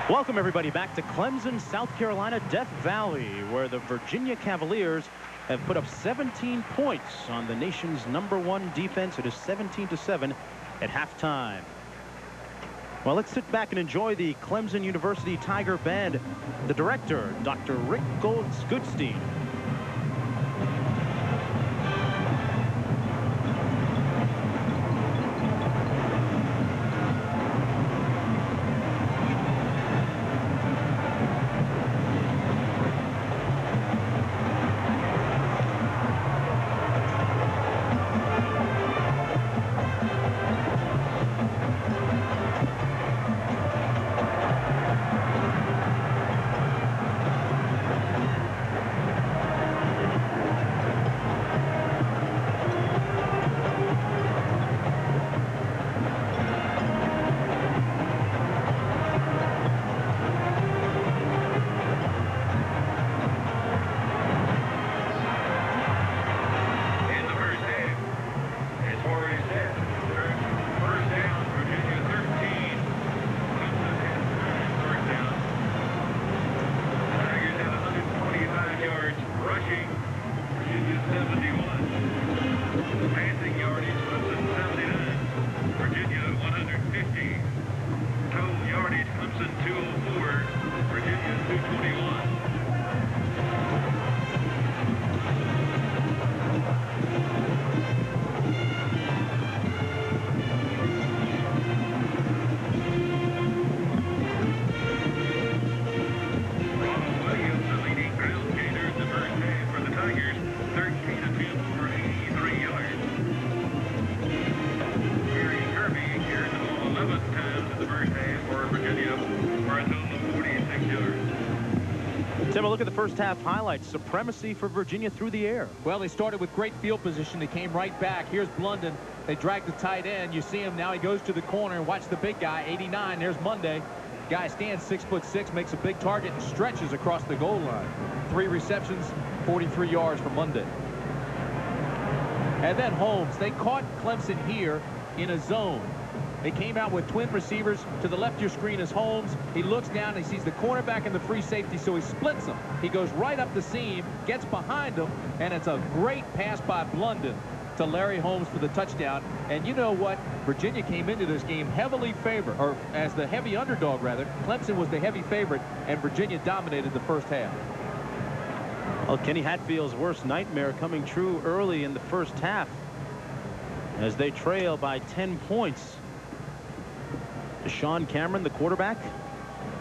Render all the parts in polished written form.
Welcome everybody back to Clemson, South Carolina, Death Valley, where the Virginia Cavaliers have put up 17 points on the nation's #1 defense. It is 17-7 at halftime. Well, let's sit back and enjoy the Clemson University Tiger Band. The director, Dr. Rick Goodstein. Tim, a look at the first half highlights. Supremacy for Virginia through the air. Well, they started with great field position. They came right back. Here's Blunden. They dragged the tight end. You see him now. He goes to the corner and watch the big guy, 89. There's Monday. Guy stands 6'6", makes a big target and stretches across the goal line. 3 receptions, 43 yards for Monday. And then Holmes. They caught Clemson here in a zone. They came out with twin receivers. To the left of your screen is Holmes. He looks down and he sees the cornerback and the free safety, so he splits them. He goes right up the seam, gets behind them, and it's a great pass by Blunden to Larry Holmes for the touchdown. And you know what? Virginia came into this game heavily favored, or as the heavy underdog, rather. Clemson was the heavy favorite, and Virginia dominated the first half. Well, Kenny Hatfield's worst nightmare coming true early in the first half as they trail by 10 points. Sean Cameron, the quarterback.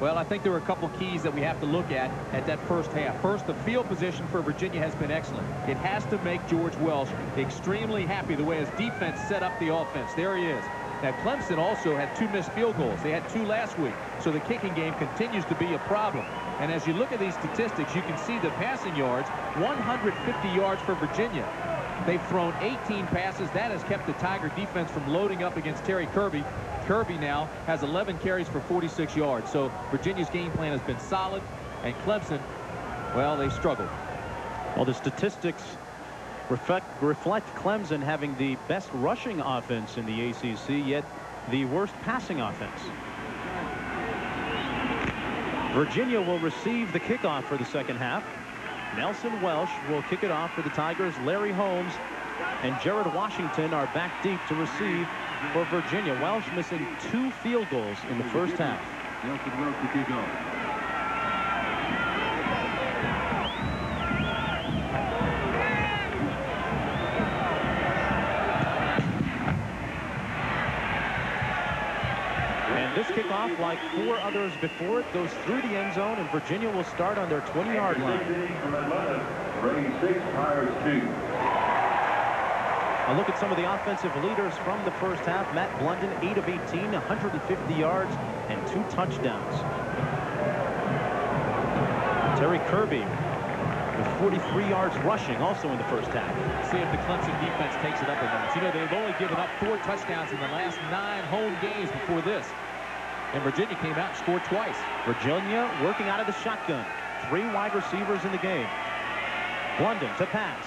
Well, I think there were a couple keys that we have to look at that first half. First, the field position for Virginia has been excellent. It has to make George Welsh extremely happy the way his defense set up the offense. There he is. Now, Clemson also had 2 missed field goals. They had 2 last week, so the kicking game continues to be a problem. And as you look at these statistics, you can see the passing yards, 150 yards for Virginia. They've thrown 18 passes. That has kept the Tiger defense from loading up against Terry Kirby. Kirby now has 11 carries for 46 yards. So Virginia's game plan has been solid, and Clemson, well, they struggled. Well, the statistics reflect Clemson having the best rushing offense in the ACC, yet the worst passing offense. Virginia will receive the kickoff for the second half. Nelson Welsh will kick it off for the Tigers. Larry Holmes and Jared Washington are back deep to receive for Virginia. Welsh missing 2 field goals in the first half. Nelson Welsh to kick off. And this kickoff, like 4 others before it, goes through the end zone, and Virginia will start on their 20-yard line. Bringing 6, hires 2. A look at some of the offensive leaders from the first half. Matt Blunden, 8 of 18, 150 yards, and 2 touchdowns. Terry Kirby with 43 yards rushing also in the first half. See if the Clemson defense takes it up a notch. You know, they've only given up 4 touchdowns in the last 9 home games before this. And Virginia came out and scored twice. Virginia working out of the shotgun. 3 wide receivers in the game. Blunden to pass.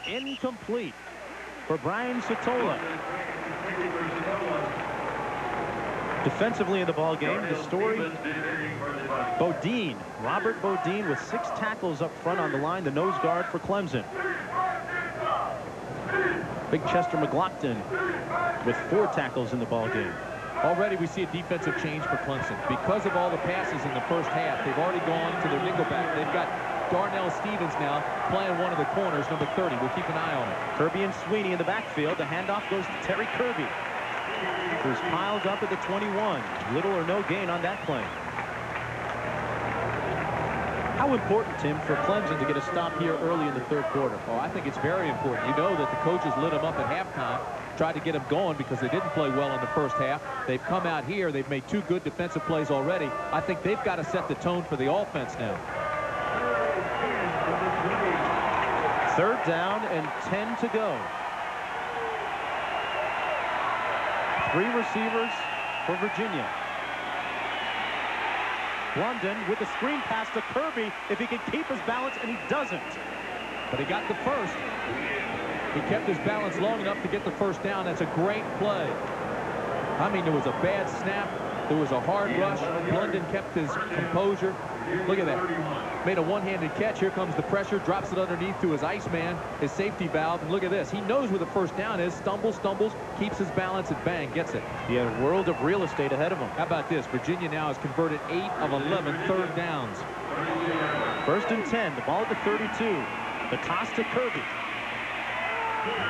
Incomplete for Brian Satola. Defensively in the ball game, the story, Bodine, Robert Bodine with 6 tackles up front on the line, the nose guard for Clemson. Big Chester McLaughlin with 4 tackles in the ball game. Already we see a defensive change for Clemson. Because of all the passes in the first half, they've already gone to their nickelback. They've got Darnell Stevens now playing one of the corners, number 30. We'll keep an eye on it. Kirby and Sweeney in the backfield. The handoff goes to Terry Kirby, who's piled up at the 21. Little or no gain on that play. How important, Tim, for Clemson to get a stop here early in the third quarter? Oh, I think it's very important. You know that the coaches lit them up at halftime, tried to get them going because they didn't play well in the first half. They've come out here. They've made 2 good defensive plays already. I think they've got to set the tone for the offense now. 3rd down and 10 to go. 3 receivers for Virginia. Blunden with the screen pass to Kirby, if he can keep his balance, and he doesn't. But he got the first. He kept his balance long enough to get the first down. That's a great play. I mean, there was a bad snap. There was a hard rush. Blunden kept his composure. Look at that. Made a one-handed catch. Here comes the pressure. Drops it underneath to his Iceman, his safety valve. And look at this. He knows where the first down is. Stumbles, keeps his balance, and bang, gets it. He had a world of real estate ahead of him. How about this? Virginia now has converted 8 of 11 third downs. 1st and 10. The ball at the 32. The toss to Kirby.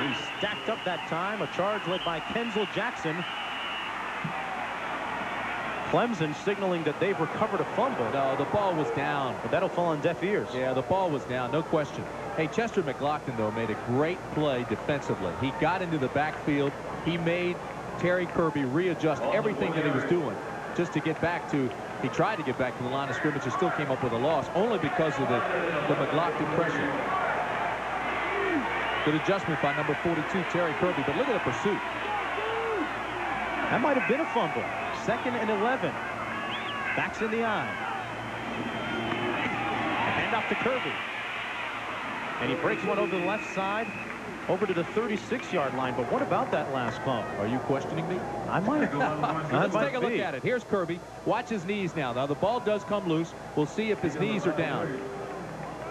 He stacked up that time. A charge led by Kenzel Jackson. Clemson signaling that they've recovered a fumble. No, the ball was down. But that'll fall on deaf ears. Yeah, the ball was down, no question. Hey, Chester McLaughlin, though, made a great play defensively. He got into the backfield. He made Terry Kirby readjust everything that he was doing just to get back to, he tried to get back to the line of scrimmage and still came up with a loss, only because of the McLaughlin pressure. Good adjustment by number 42, Terry Kirby, but look at the pursuit. That might have been a fumble. 2nd and 11. Backs in the eye. Hand off to Kirby. And he breaks one over the left side, over to the 36-yard line. But what about that last bump? Are you questioning me? I might. Let's take a look at it. Here's Kirby. Watch his knees now. Now, the ball does come loose. We'll see if his knees are down.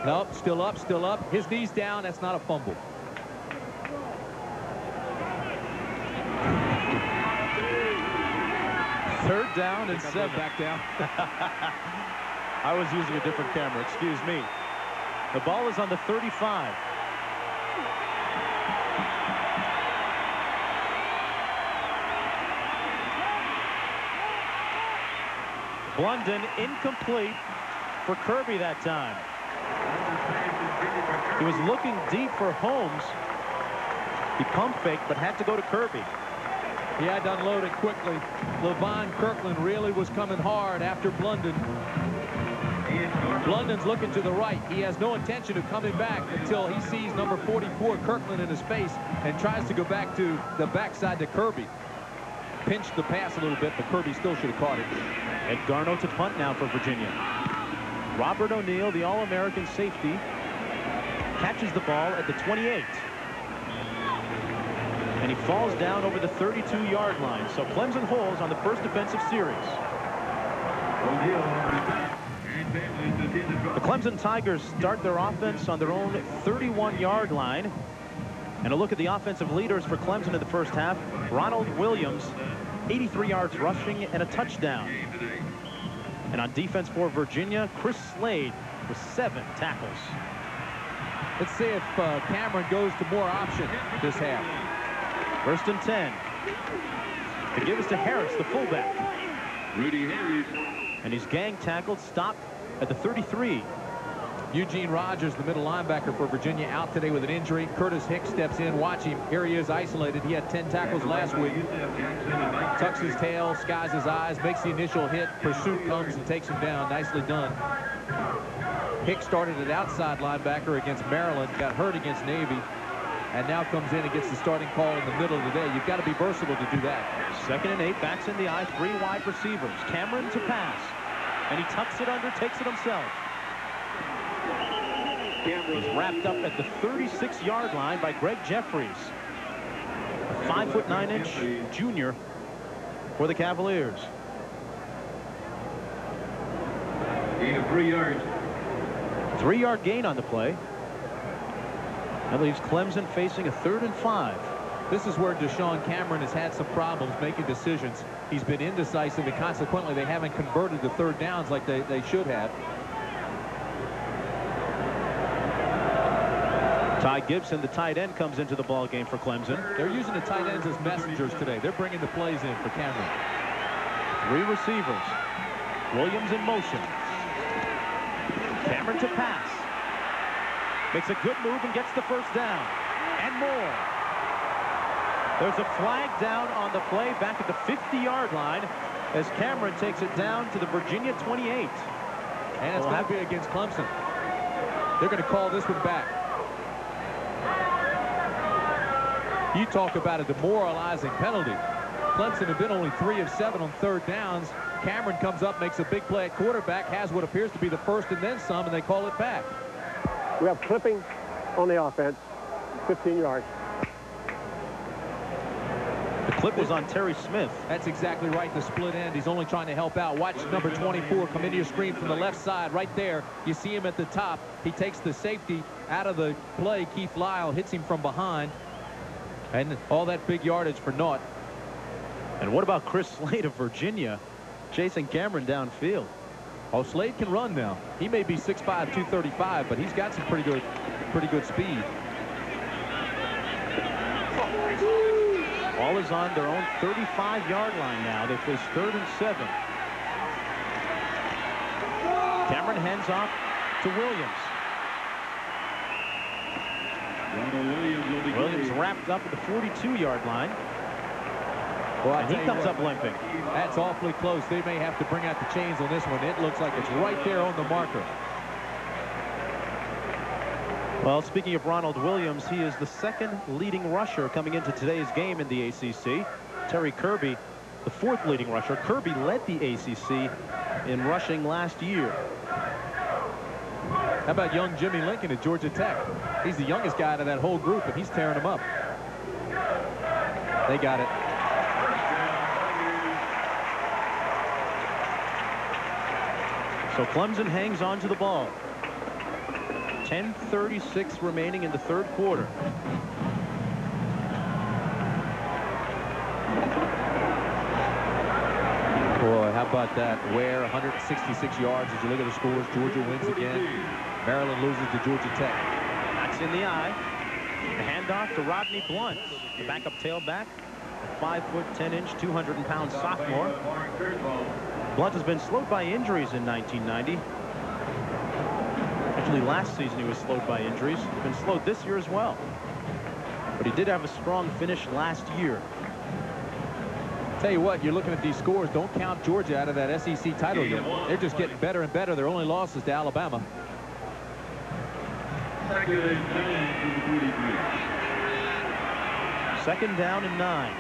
Nope, still up, still up. His knees down. That's not a fumble. Third down and 7. Back down. I was using a different camera. Excuse me. The ball is on the 35. Blunden incomplete for Kirby that time. He was looking deep for Holmes. He pump faked, but had to go to Kirby. He had to unload it quickly. Levon Kirkland really was coming hard after Blunden. Blunden's looking to the right. He has no intention of coming back until he sees number 44 Kirkland in his face and tries to go back to the backside to Kirby. Pinched the pass a little bit, but Kirby still should have caught it. Ed Garno to punt now for Virginia. Robert O'Neill, the All-American safety, catches the ball at the 28. And he falls down over the 32-yard line. So Clemson holds on the first defensive series. The Clemson Tigers start their offense on their own 31-yard line. And a look at the offensive leaders for Clemson in the first half. Ronald Williams, 83 yards rushing and a touchdown. And on defense for Virginia, Chris Slade with 7 tackles. Let's see if Cameron goes to more option this half. 1st and 10. The give is to Harris, the fullback. Rudy Harris. And he's gang tackled, stopped at the 33. Eugene Rogers, the middle linebacker for Virginia, out today with an injury. Curtis Hicks steps in. Watch him. Here he is isolated. He had 10 tackles last week. Tucks his tail, skies his eyes, makes the initial hit. Pursuit comes and takes him down. Nicely done. Hicks started at outside linebacker against Maryland, got hurt against Navy, and now comes in and gets the starting call in the middle of the day. You've got to be versatile to do that. 2nd and 8, backs in the eye, 3 wide receivers. Cameron to pass. And he tucks it under, takes it himself. He's wrapped up at the 36-yard line by Greg Jeffries. A 5'9" junior for the Cavaliers. Gain of 3 yards. 3-yard gain on the play. That leaves Clemson facing a 3rd and 5. This is where Deshaun Cameron has had some problems making decisions. He's been indecisive, and consequently they haven't converted the 3rd downs like they should have. Ty Gibson, the tight end, comes into the ball game for Clemson. They're using the tight ends as messengers today. They're bringing the plays in for Cameron. 3 receivers. Williams in motion. Cameron to pass. Makes a good move and gets the 1st down. And more. There's a flag down on the play back at the 50-yard line as Cameron takes it down to the Virginia 28. And it's going to be against Clemson. They're going to call this one back. You talk about a demoralizing penalty. Clemson have been only 3 of 7 on 3rd downs. Cameron comes up, makes a big play at quarterback, has what appears to be the 1st and then some, and they call it back. We have clipping on the offense, 15 yards. The clip was on Terry Smith. That's exactly right, the split end. He's only trying to help out. Watch number 24 come into your screen from the left side right there. You see him at the top. He takes the safety out of the play. Keith Lyle hits him from behind. And all that big yardage for naught. And what about Chris Slade of Virginia chasing Cameron downfield? Oh, Slade can run now. He may be 6'5", 235, but he's got some pretty good speed. Ball is on their own 35-yard line now. They face 3rd and 7. Cameron hands off to Williams. Williams wrapped up at the 42-yard line. Well, and he comes up limping. That's awfully close. They may have to bring out the chains on this one. It looks like it's right there on the marker. Well, speaking of Ronald Williams, he is the 2nd leading rusher coming into today's game in the ACC. Terry Kirby, the 4th leading rusher. Kirby led the ACC in rushing last year. How about young Jimmy Lincoln at Georgia Tech? He's the youngest guy out of that whole group, and he's tearing them up. They got it. So Clemson hangs on to the ball. 10:36 remaining in the 3rd quarter. Boy, how about that? Ware, 166 yards. As you look at the scores, Georgia wins again. Maryland loses to Georgia Tech. That's in the eye. The handoff to Rodney Blunt, the backup tailback, a 5'10", 200-pound sophomore. Blunt has been slowed by injuries in 1990. Actually, last season he was slowed by injuries. He's been slowed this year as well. But he did have a strong finish last year. Tell you what, you're looking at these scores. Don't count Georgia out of that SEC title game. They're just getting better and better. Their only loss is to Alabama. 2nd down and 9.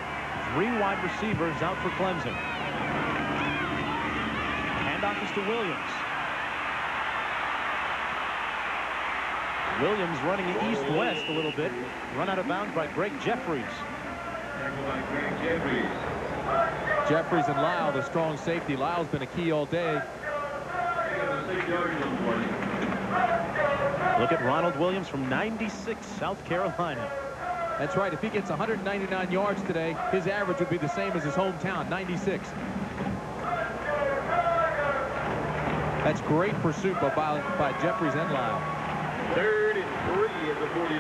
3 wide receivers out for Clemson. Handoff is to Williams. Williams running east-west a little bit. Run out of bounds by Greg Jeffries. Jeffries and Lyle, the strong safety. Lyle's been a key all day. Look at Ronald Williams from 96, South Carolina. That's right. If he gets 199 yards today, his average would be the same as his hometown, 96. That's great pursuit by Jeffries and Lyle. 3rd and 3 at the 49.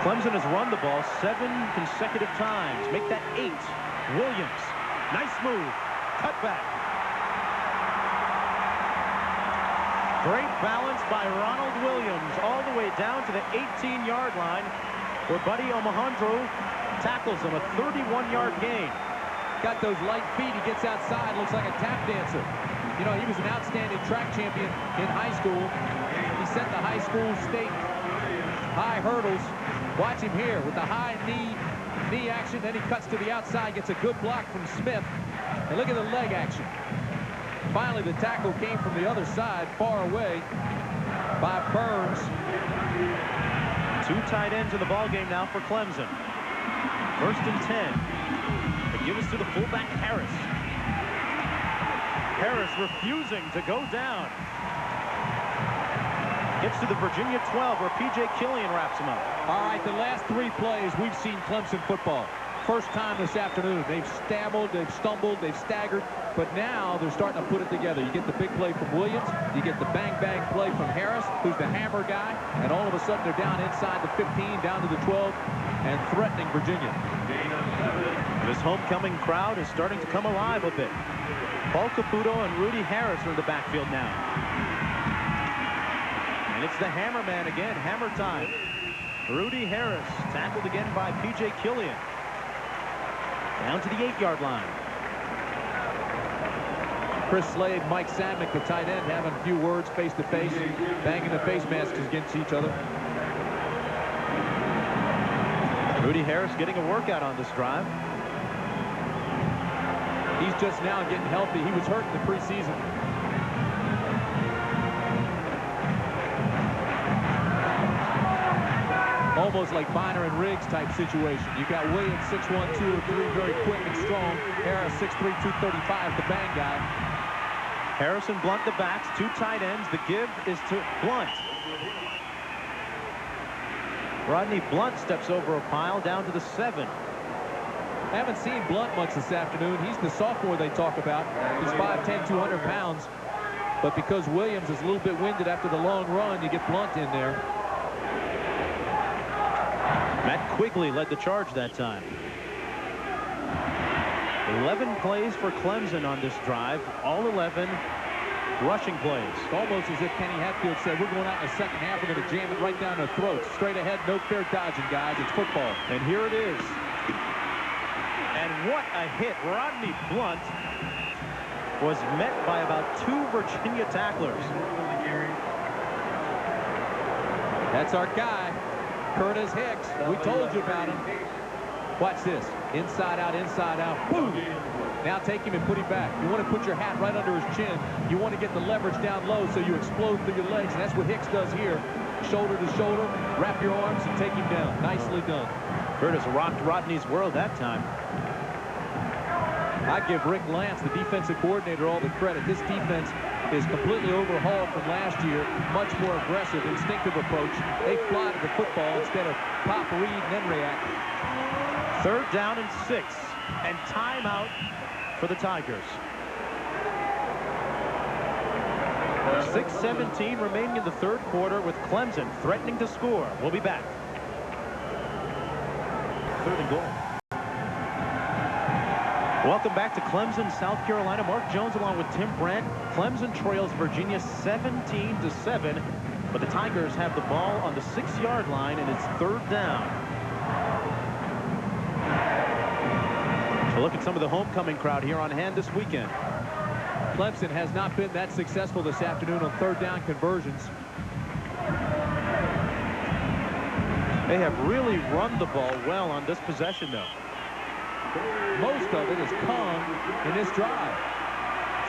Clemson has run the ball 7 consecutive times. Make that 8. Williams. Nice move. Cut back. Great balance by Ronald Williams all the way down to the 18-yard line where Buddy Omohundro tackles him, a 31-yard gain. Got those light feet. He gets outside, looks like a tap dancer. You know, he was an outstanding track champion in high school. He set the high school state high hurdles. Watch him here with the high knee action. Then he cuts to the outside, gets a good block from Smith. And look at the leg action. Finally, the tackle came from the other side, far away by Burns. 2 tight ends in the ball game now for Clemson. 1st and 10. The They give us to the fullback, Harris. Harris refusing to go down. Gets to the Virginia 12 where P.J. Killian wraps him up. All right, the last 3 plays we've seen Clemson football. First time this afternoon. They've stambled, they've stumbled, they've staggered, but now they're starting to put it together. You get the big play from Williams, you get the bang-bang play from Harris, who's the hammer guy, and all of a sudden they're down inside the 15, down to the 12, and threatening Virginia. This homecoming crowd is starting to come alive a bit. Paul Caputo and Rudy Harris are in the backfield now. And it's the hammer man again, hammer time. Rudy Harris tackled again by P.J. Killian. Down to the 8-yard line. Chris Slade, Mike Sadmick, the tight end, having a few words face-to-face, banging the face masks against each other. Rudy Harris getting a workout on this drive. He's just now getting healthy. He was hurt in the preseason. Almost like Biner and Riggs type situation. You got Williams 6'1", 203, very quick and strong. Harris 6'3", 235, the bang guy. Harrison Blunt the backs, 2 tight ends. The give is to Blunt. Rodney Blunt steps over a pile down to the 7. I haven't seen Blunt much this afternoon. He's the sophomore they talk about. He's 5'10", 200 pounds. But because Williams is a little bit winded after the long run, you get Blunt in there. Matt Quigley led the charge that time. 11 plays for Clemson on this drive. All 11 rushing plays. It's almost as if Kenny Hatfield said, we're going out in the second half. We're going to jam it right down their throats. Straight ahead, no fair dodging, guys. It's football. And here it is. And what a hit. Rodney Blunt was met by about 2 Virginia tacklers. That's our guy, Curtis Hicks. We told you about him. Watch this. Inside out, inside out. Boom! Now take him and put him back. You want to put your hat right under his chin. You want to get the leverage down low so you explode through your legs. And that's what Hicks does here. Shoulder to shoulder, wrap your arms and take him down. Nicely done. Curtis rocked Rodney's world that time. I give Rick Lance, the defensive coordinator, all the credit. This defense is completely overhauled from last year. Much more aggressive, instinctive approach. They fly to the football instead of pop, read, and then react. 3rd down and 6. And timeout for the Tigers. 6:17 remaining in the 3rd quarter with Clemson threatening to score. We'll be back. 3rd and goal. Welcome back to Clemson, South Carolina. Mark Jones along with Tim Brandt. Clemson trails Virginia 17-7, but the Tigers have the ball on the 6-yard line, and it's 3rd down. So look at some of the homecoming crowd here on hand this weekend. Clemson has not been that successful this afternoon on 3rd down conversions. They have really run the ball well on this possession, though. Most of it has come in this drive.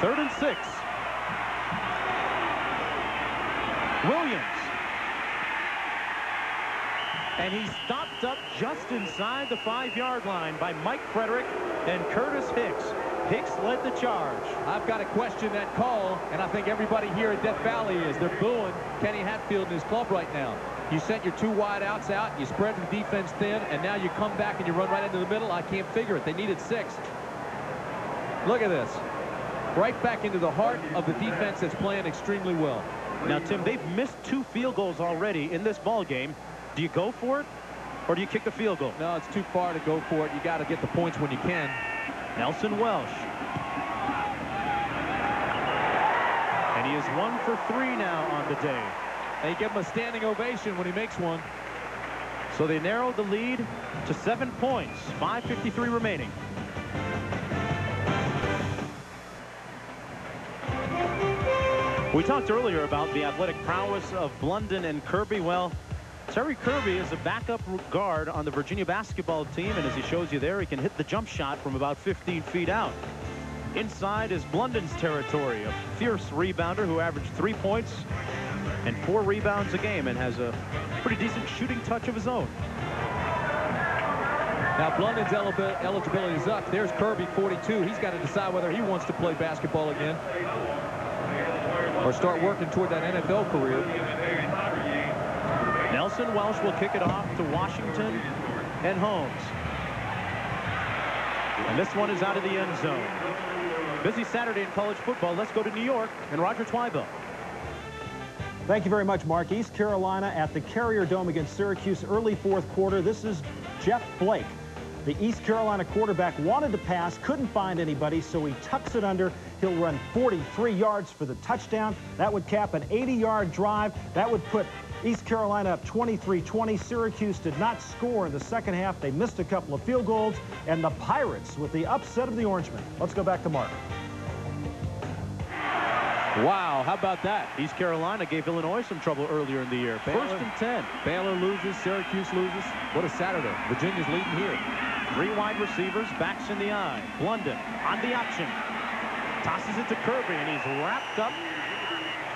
3rd and 6. Williams. And he's stopped up just inside the 5-yard line by Mike Frederick and Curtis Hicks. Hicks led the charge. I've got to question that call, and I think everybody here at Death Valley is. They're booing Kenny Hatfield and his club right now. You sent your 2 wide outs out, you spread the defense thin, and now you come back and you run right into the middle. I can't figure it. They needed 6. Look at this. Right back into the heart of the defense that's playing extremely well. Now, Tim, they've missed 2 field goals already in this ball game. Do you go for it, or do you kick the field goal? No, it's too far to go for it. You got to get the points when you can. Nelson Welsh. And he is 1 for 3 now on the day. They give him a standing ovation when he makes one. So they narrowed the lead to 7 points. 5:53 remaining. We talked earlier about the athletic prowess of Blunden and Kirby. Well, Terry Kirby is a backup guard on the Virginia basketball team, and as he shows you there, he can hit the jump shot from about 15 feet out. Inside is Blunden's territory, a fierce rebounder who averaged 3 points and 4 rebounds a game and has a pretty decent shooting touch of his own. Now, Blundin's eligibility is up. There's Kirby, 42. He's got to decide whether he wants to play basketball again or start working toward that NFL career. Nelson Welsh will kick it off to Washington and Holmes. And this one is out of the end zone. Busy Saturday in college football. Let's go to New York and Roger Twybo. Thank you very much, Mark. East Carolina at the Carrier Dome against Syracuse, early fourth quarter. This is Jeff Blake. The East Carolina quarterback wanted to pass, couldn't find anybody, so he tucks it under. He'll run 43 yards for the touchdown. That would cap an 80-yard drive. That would put East Carolina up 23-20. Syracuse did not score in the second half. They missed a couple of field goals. And the Pirates with the upset of the Orangemen. Let's go back to Mark. Wow, how about that? East Carolina gave Illinois some trouble earlier in the year. First and 10. Baylor loses, Syracuse loses. What a Saturday. Virginia's leading here. 3 wide receivers, backs in the eye. Blunden on the option. Tosses it to Kirby, and he's wrapped up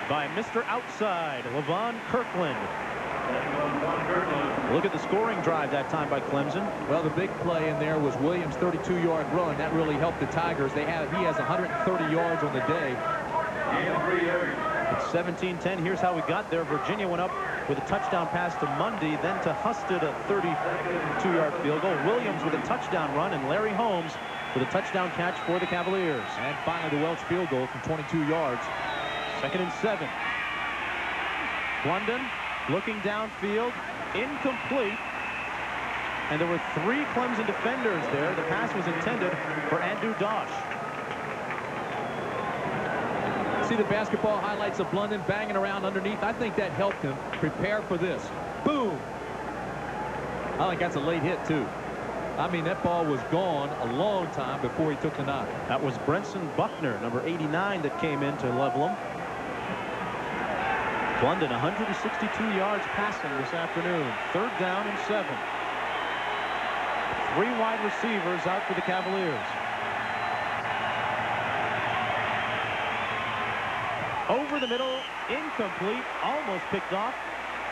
by Mr. Outside, Levon Kirkland. Look at the scoring drive that time by Clemson. Well, the big play in there was Williams' 32-yard run. That really helped the Tigers. He has 130 yards on the day. It's 17-10. Here's how we got there. Virginia went up with a touchdown pass to Mundy, then to Husted, a 32-yard field goal. Williams with a touchdown run, and Larry Holmes with a touchdown catch for the Cavaliers. And finally, the Welch field goal from 22 yards. 2nd and 7. Blunden looking downfield, incomplete. And there were 3 Clemson defenders there. The pass was intended for Andrew Dosh. See the basketball highlights of Blunden banging around underneath. I think that helped him prepare for this. Boom! I think that's a late hit, too. I mean, that ball was gone a long time before he took the knock. That was Brenson Buckner, number 89, that came in to level him. Blunden, 162 yards passing this afternoon. 3rd down and 7. 3 wide receivers out for the Cavaliers. Over the middle, incomplete, almost picked off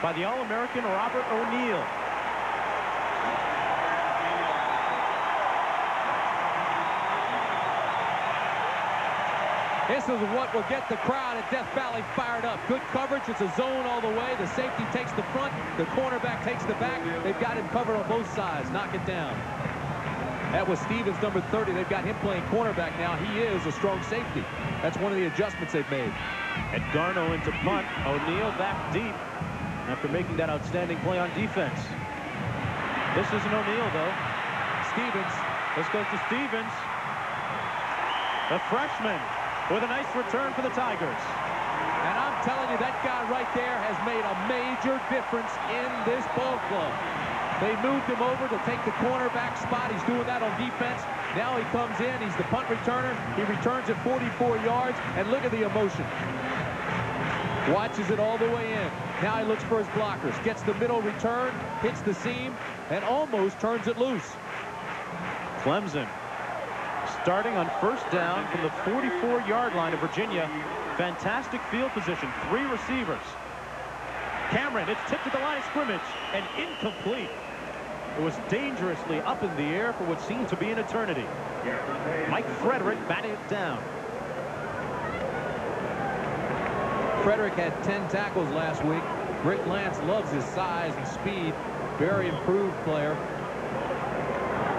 by the All-American Robert O'Neill. This is what will get the crowd at Death Valley fired up. Good coverage. It's a zone all the way. The safety takes the front. The cornerback takes the back. They've got him covered on both sides. Knock it down. That was Stevens, number 30. They've got him playing cornerback now. He is a strong safety. That's one of the adjustments they've made. And Garno into punt. O'Neill back deep after making that outstanding play on defense. This isn't O'Neill, though. Stevens. This goes to Stevens. The freshman with a nice return for the Tigers. And I'm telling you, that guy right there has made a major difference in this ball club. They moved him over to take the cornerback spot. He's doing that on defense. Now he comes in. He's the punt returner. He returns at 44 yards. And look at the emotion. Watches it all the way in. Now he looks for his blockers. Gets the middle return. Hits the seam. And almost turns it loose. Clemson starting on 1st down from the 44-yard line of Virginia. Fantastic field position. 3 receivers. Cameron, it's tipped to the line of scrimmage and incomplete. It was dangerously up in the air for what seemed to be an eternity. Mike Frederick batted it down. Frederick had 10 tackles last week. Rick Lance loves his size and speed. Very improved player.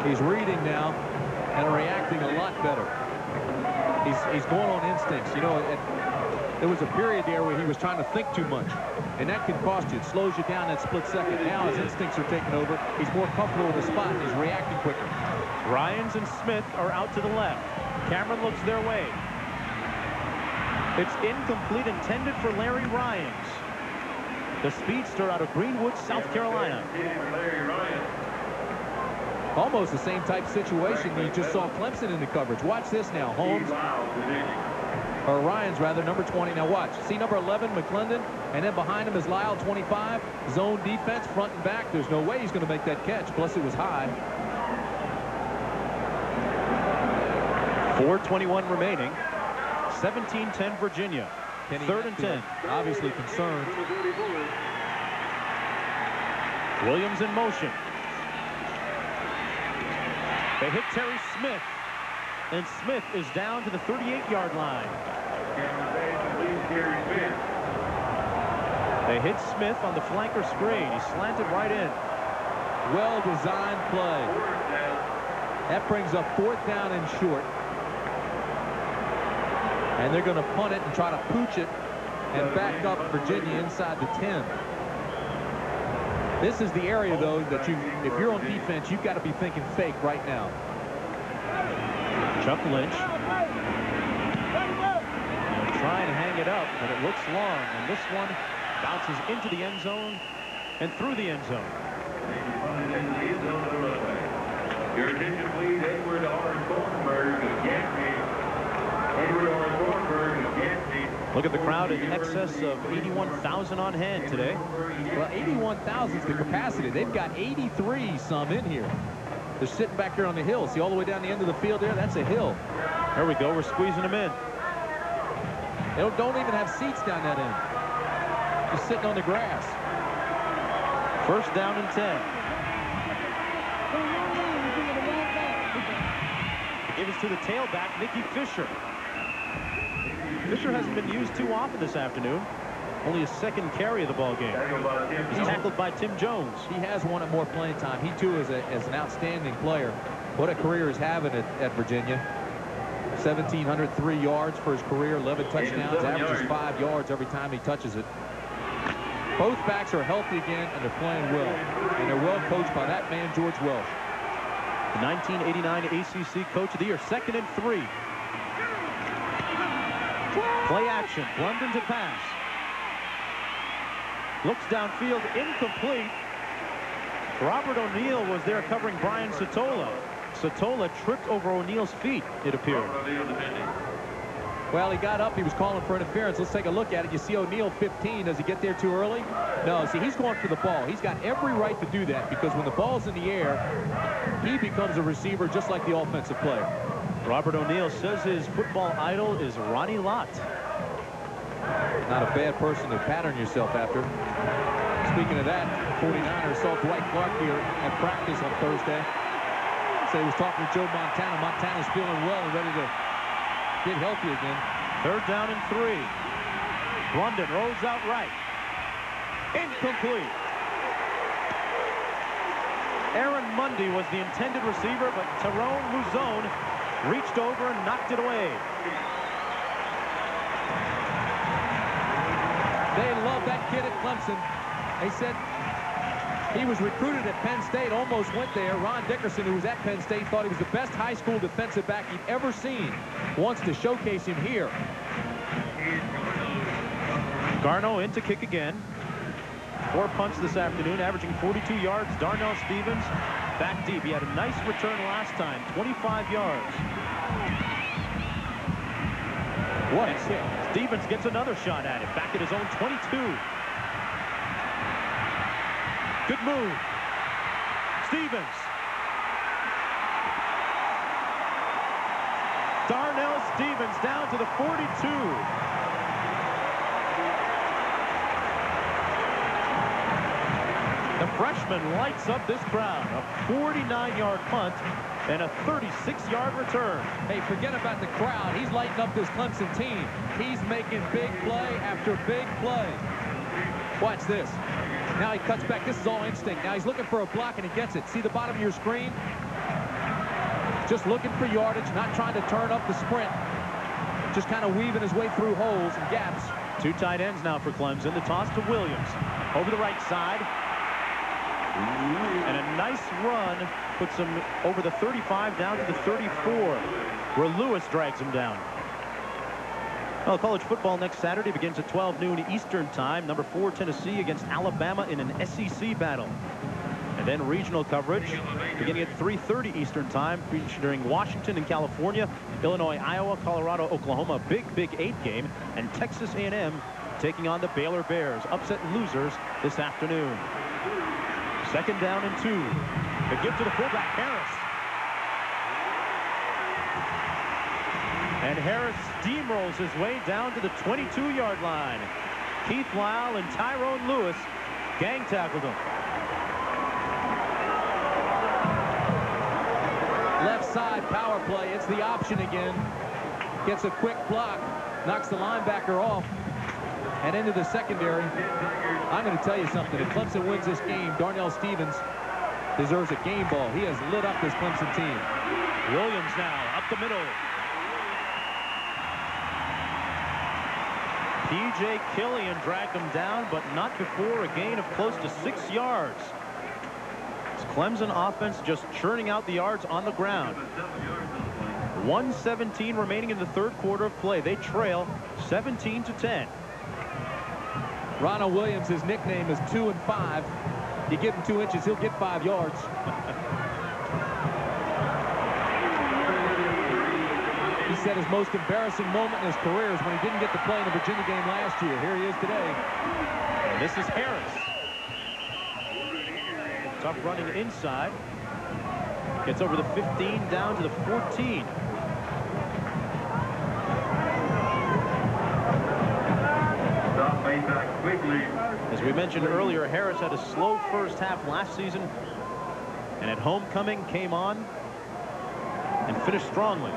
He's reading now and reacting a lot better. He's going on instincts. You know, there was a period there where he was trying to think too much. And that can cost you. It slows you down that split second. Now his instincts are taking over. He's more comfortable with the spot and he's reacting quicker. Ryans and Smith are out to the left. Cameron looks their way. It's incomplete, intended for Larry Ryans, the speedster out of Greenwood, South Carolina. Almost the same type situation you just saw Clemson in the coverage. Watch this now. Holmes, or Ryans rather, number 20. Now watch. See number 11, McClendon, and then behind him is Lyle, 25. Zone defense, front and back. There's no way he's going to make that catch. Plus it was high. 4:21 remaining. 17-10 Virginia. 3rd and 10. Obviously concerned. Williams in motion. They hit Terry Smith, and Smith is down to the 38-yard line. They hit Smith on the flanker screen. He slanted right in. Well-designed play. That brings up 4th down and short. And they're going to punt it and try to pooch it and back up Virginia inside the 10. This is the area, though, that if you're on defense, you've got to be thinking fake right now. Chuck Lynch. Try and hang it up, but it looks long. And this one bounces into the end zone and through the end zone. Your attention, please. Edward R. Thornburg of Gaffney. Edward R. Thornburg of Gaffney. Look at the crowd in excess of 81,000 on hand today. Well, 81,000 is the capacity. They've got 83 some in here. They're sitting back here on the hill. See all the way down the end of the field there? That's a hill. There we go. We're squeezing them in. They don't even have seats down that end. Just sitting on the grass. 1st down and 10. Give us to the tailback, Nicky Fisher. Fisher hasn't been used too often this afternoon. Only his 2nd carry of the ball game. He's tackled by Tim Jones. He has wanted more playing time. He, too, is an outstanding player. What a career he's having at Virginia. 1,703 yards for his career, 11 touchdowns, averages 5 yards every time he touches it. Both backs are healthy again, and they're playing well. And they're well coached by that man, George Welsh. The 1989 ACC Coach of the Year. 2nd and 3. Play action. London to pass. Looks downfield. Incomplete. Robert O'Neill was there covering Brian Satola. Satola tripped over O'Neill's feet, it appeared. Well, he got up. He was calling for interference. Let's take a look at it. You see O'Neal 15. Does he get there too early? No. See, he's going for the ball. He's got every right to do that because when the ball's in the air, he becomes a receiver just like the offensive player. Robert O'Neill says his football idol is Ronnie Lott. Not a bad person to pattern yourself after. Speaking of that, 49ers saw Dwight Clark here at practice on Thursday. So he was talking to Joe Montana. Montana's feeling well and ready to get healthy again. 3rd down and 3. London rolls out right. Incomplete. Aaron Mundy was the intended receiver, but Tyrone Luzone reached over and knocked it away. They love that kid at Clemson. They said he was recruited at Penn State, almost went there. Ron Dickerson, who was at Penn State, thought he was the best high school defensive back he'd ever seen. Wants to showcase him here. Garneau in to kick again. 4 punts this afternoon, averaging 42 yards. Darnell Stevens back deep. He had a nice return last time, 25 yards. What a kick. Stevens gets another shot at it, back at his own 22. Good move. Stevens. Darnell Stevens down to the 42. The freshman lights up this crowd. A 49-yard punt and a 36-yard return. Hey, forget about the crowd. He's lighting up this Clemson team. He's making big play after big play. Watch this. Now he cuts back. This is all instinct. Now he's looking for a block, and he gets it. See the bottom of your screen? Just looking for yardage, not trying to turn up the sprint. Just kind of weaving his way through holes and gaps. 2 tight ends now for Clemson. The toss to Williams. Over the right side. And a nice run puts him over the 35 down to the 34, where Lewis drags him down. Well, college football next Saturday begins at 12 noon Eastern time. Number 4 Tennessee against Alabama in an SEC battle. And then regional coverage beginning at 3:30 Eastern time, featuring Washington and California, Illinois, Iowa, Colorado, Oklahoma, big 8 game, and Texas A&M taking on the Baylor Bears, upset losers this afternoon. 2nd down and 2. The give to the fullback, Harris. And Harris steamrolls his way down to the 22-yard line. Keith Lyle and Tyrone Lewis gang tackled him. Left outside power play. It's the option again. Gets a quick block. Knocks the linebacker off. And into the secondary. I'm going to tell you something. If Clemson wins this game, Darnell Stevens deserves a game ball. He has lit up this Clemson team. Williams now up the middle. P.J. Killian dragged him down, but not before a gain of close to 6 yards. It's Clemson offense just churning out the yards on the ground. 1:17 remaining in the third quarter of play. They trail 17-10. Ronald Williams, his nickname is 2 and 5. You give him 2 inches, he'll get 5 yards. He said his most embarrassing moment in his career is when he didn't get to play in the Virginia game last year. Here he is today. And this is Harris. Tough running inside. Gets over the 15 down to the 14. As we mentioned earlier, Harris had a slow first half last season, and at homecoming came on and finished strongly.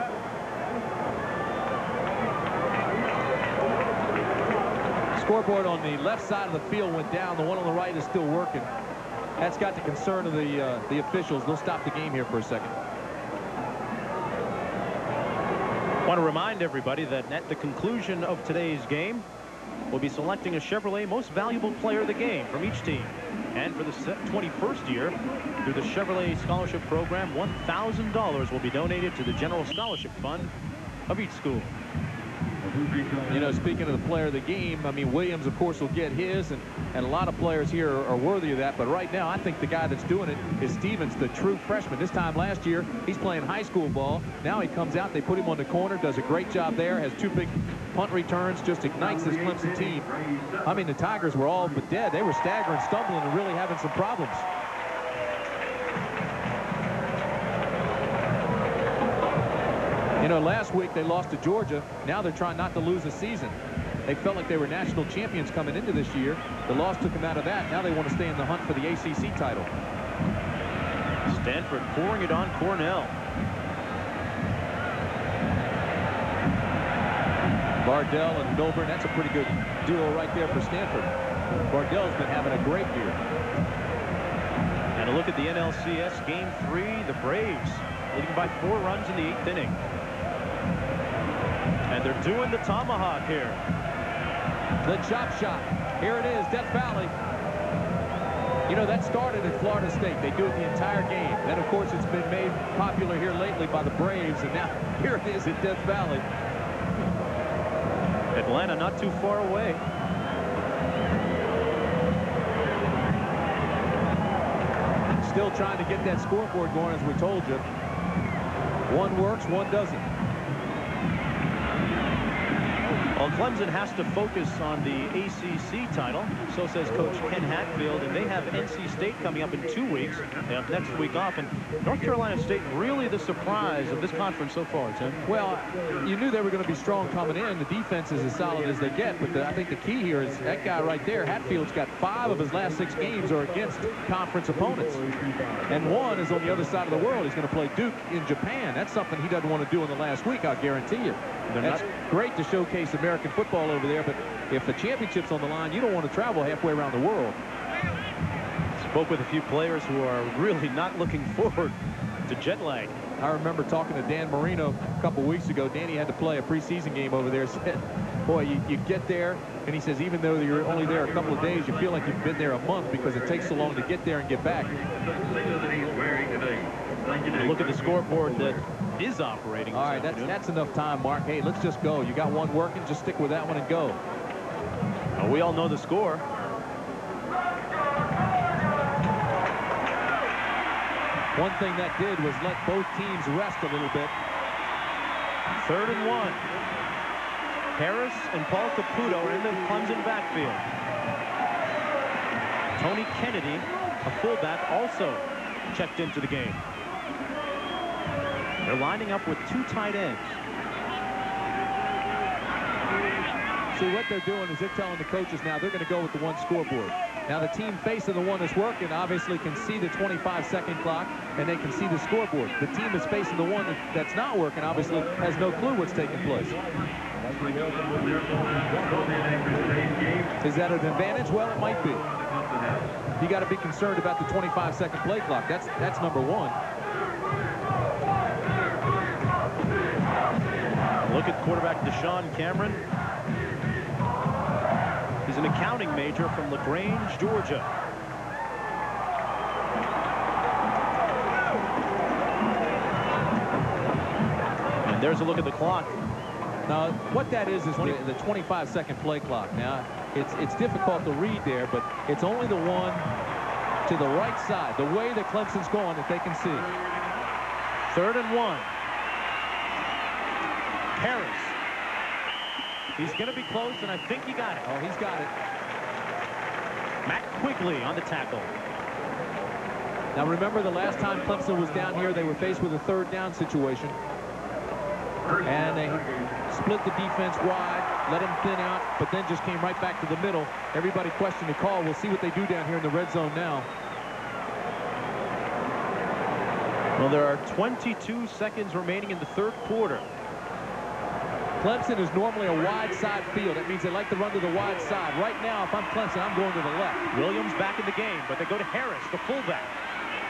Scoreboard on the left side of the field went down. The one on the right is still working. That's got the concern of the officials. They'll stop the game here for a second. I want to remind everybody that at the conclusion of today's game, we'll be selecting a Chevrolet Most Valuable Player of the Game from each team. And for the 21st year, through the Chevrolet Scholarship Program, $1,000 will be donated to the General Scholarship Fund of each school. You know, speaking of the player of the game, I mean, Williams, of course, will get his, and a lot of players here are worthy of that. But right now, I think the guy that's doing it is Stevens, the true freshman. This time last year, he's playing high school ball. Now he comes out, they put him on the corner, does a great job there, has 2 big punt returns, just ignites this Clemson team. I mean, the Tigers were all but dead. They were staggering, stumbling, and really having some problems. You know, last week they lost to Georgia. Now they're trying not to lose a season. They felt like they were national champions coming into this year. The loss took them out of that. Now they want to stay in the hunt for the ACC title. Stanford pouring it on Cornell. Bardell and Milburn, that's a pretty good duo right there for Stanford. Bardell's been having a great year. And a look at the NLCS Game 3. The Braves leading by 4 runs in the 8th inning. And they're doing the tomahawk here. The chop shot. Here it is, Death Valley. You know, that started at Florida State. They do it the entire game. Then, of course, it's been made popular here lately by the Braves. And now here it is at Death Valley. Atlanta not too far away. Still trying to get that scoreboard going, as we told you. One works, one doesn't. Well, Clemson has to focus on the ACC title. So says Coach Ken Hatfield. And they have NC State coming up in 2 weeks. They have next week off. And North Carolina State really the surprise of this conference so far, Tim. Well, you knew they were going to be strong coming in. The defense is as solid as they get. But I think the key here is that guy right there, Hatfield's got 5 of his last 6 games are against conference opponents. And 1 is on the other side of the world. He's going to play Duke in Japan. That's something he doesn't want to do in the last week, I'll guarantee you. That's great to showcase American football over there, but if the championship's on the line, you don't want to travel halfway around the world. Spoke with a few players who are really not looking forward to jet lag. I remember talking to Dan Marino a couple weeks ago. Danny had to play a preseason game over there. Said, boy, you get there, and he says even though you're only there a couple of days, you feel like you've been there a month because it takes so long to get there and get back. Look at the scoreboard that is operating. All right, that's enough time, Mark. Hey, let's just go. You got one working, just stick with that one and go. Well, we all know the score. One thing that did was let both teams rest a little bit. 3rd and 1. Harris and Paul Caputo are in the Clemson backfield. Tony Kennedy, a fullback, also checked into the game. They're lining up with 2 tight ends. See, what they're doing is they're telling the coaches now they're going to go with the one scoreboard. Now, the team facing the one that's working obviously can see the 25-second clock, and they can see the scoreboard. The team that's facing the one that's not working obviously has no clue what's taking place. Is that an advantage? Well, it might be. You got to be concerned about the 25-second play clock. That's number one. Look at quarterback Deshaun Cameron. He's an accounting major from LaGrange, Georgia. And there's a look at the clock. Now, what that is the 25-second play clock. Now, it's difficult to read there, but it's only the one to the right side, the way that Clemson's going, that they can see. 3rd and 1. Harris. He's going to be close, and I think he got it. Oh, he's got it. Matt Quigley on the tackle. Now, remember the last time Clemson was down here, they were faced with a 3rd down situation. And they split the defense wide, let him thin out, but then just came right back to the middle. Everybody questioned the call. We'll see what they do down here in the red zone now. Well, there are 22 seconds remaining in the 3rd quarter. Clemson is normally a wide side field. That means they like to run to the wide side. Right now, if I'm Clemson, I'm going to the left. Williams back in the game, but they go to Harris, the fullback.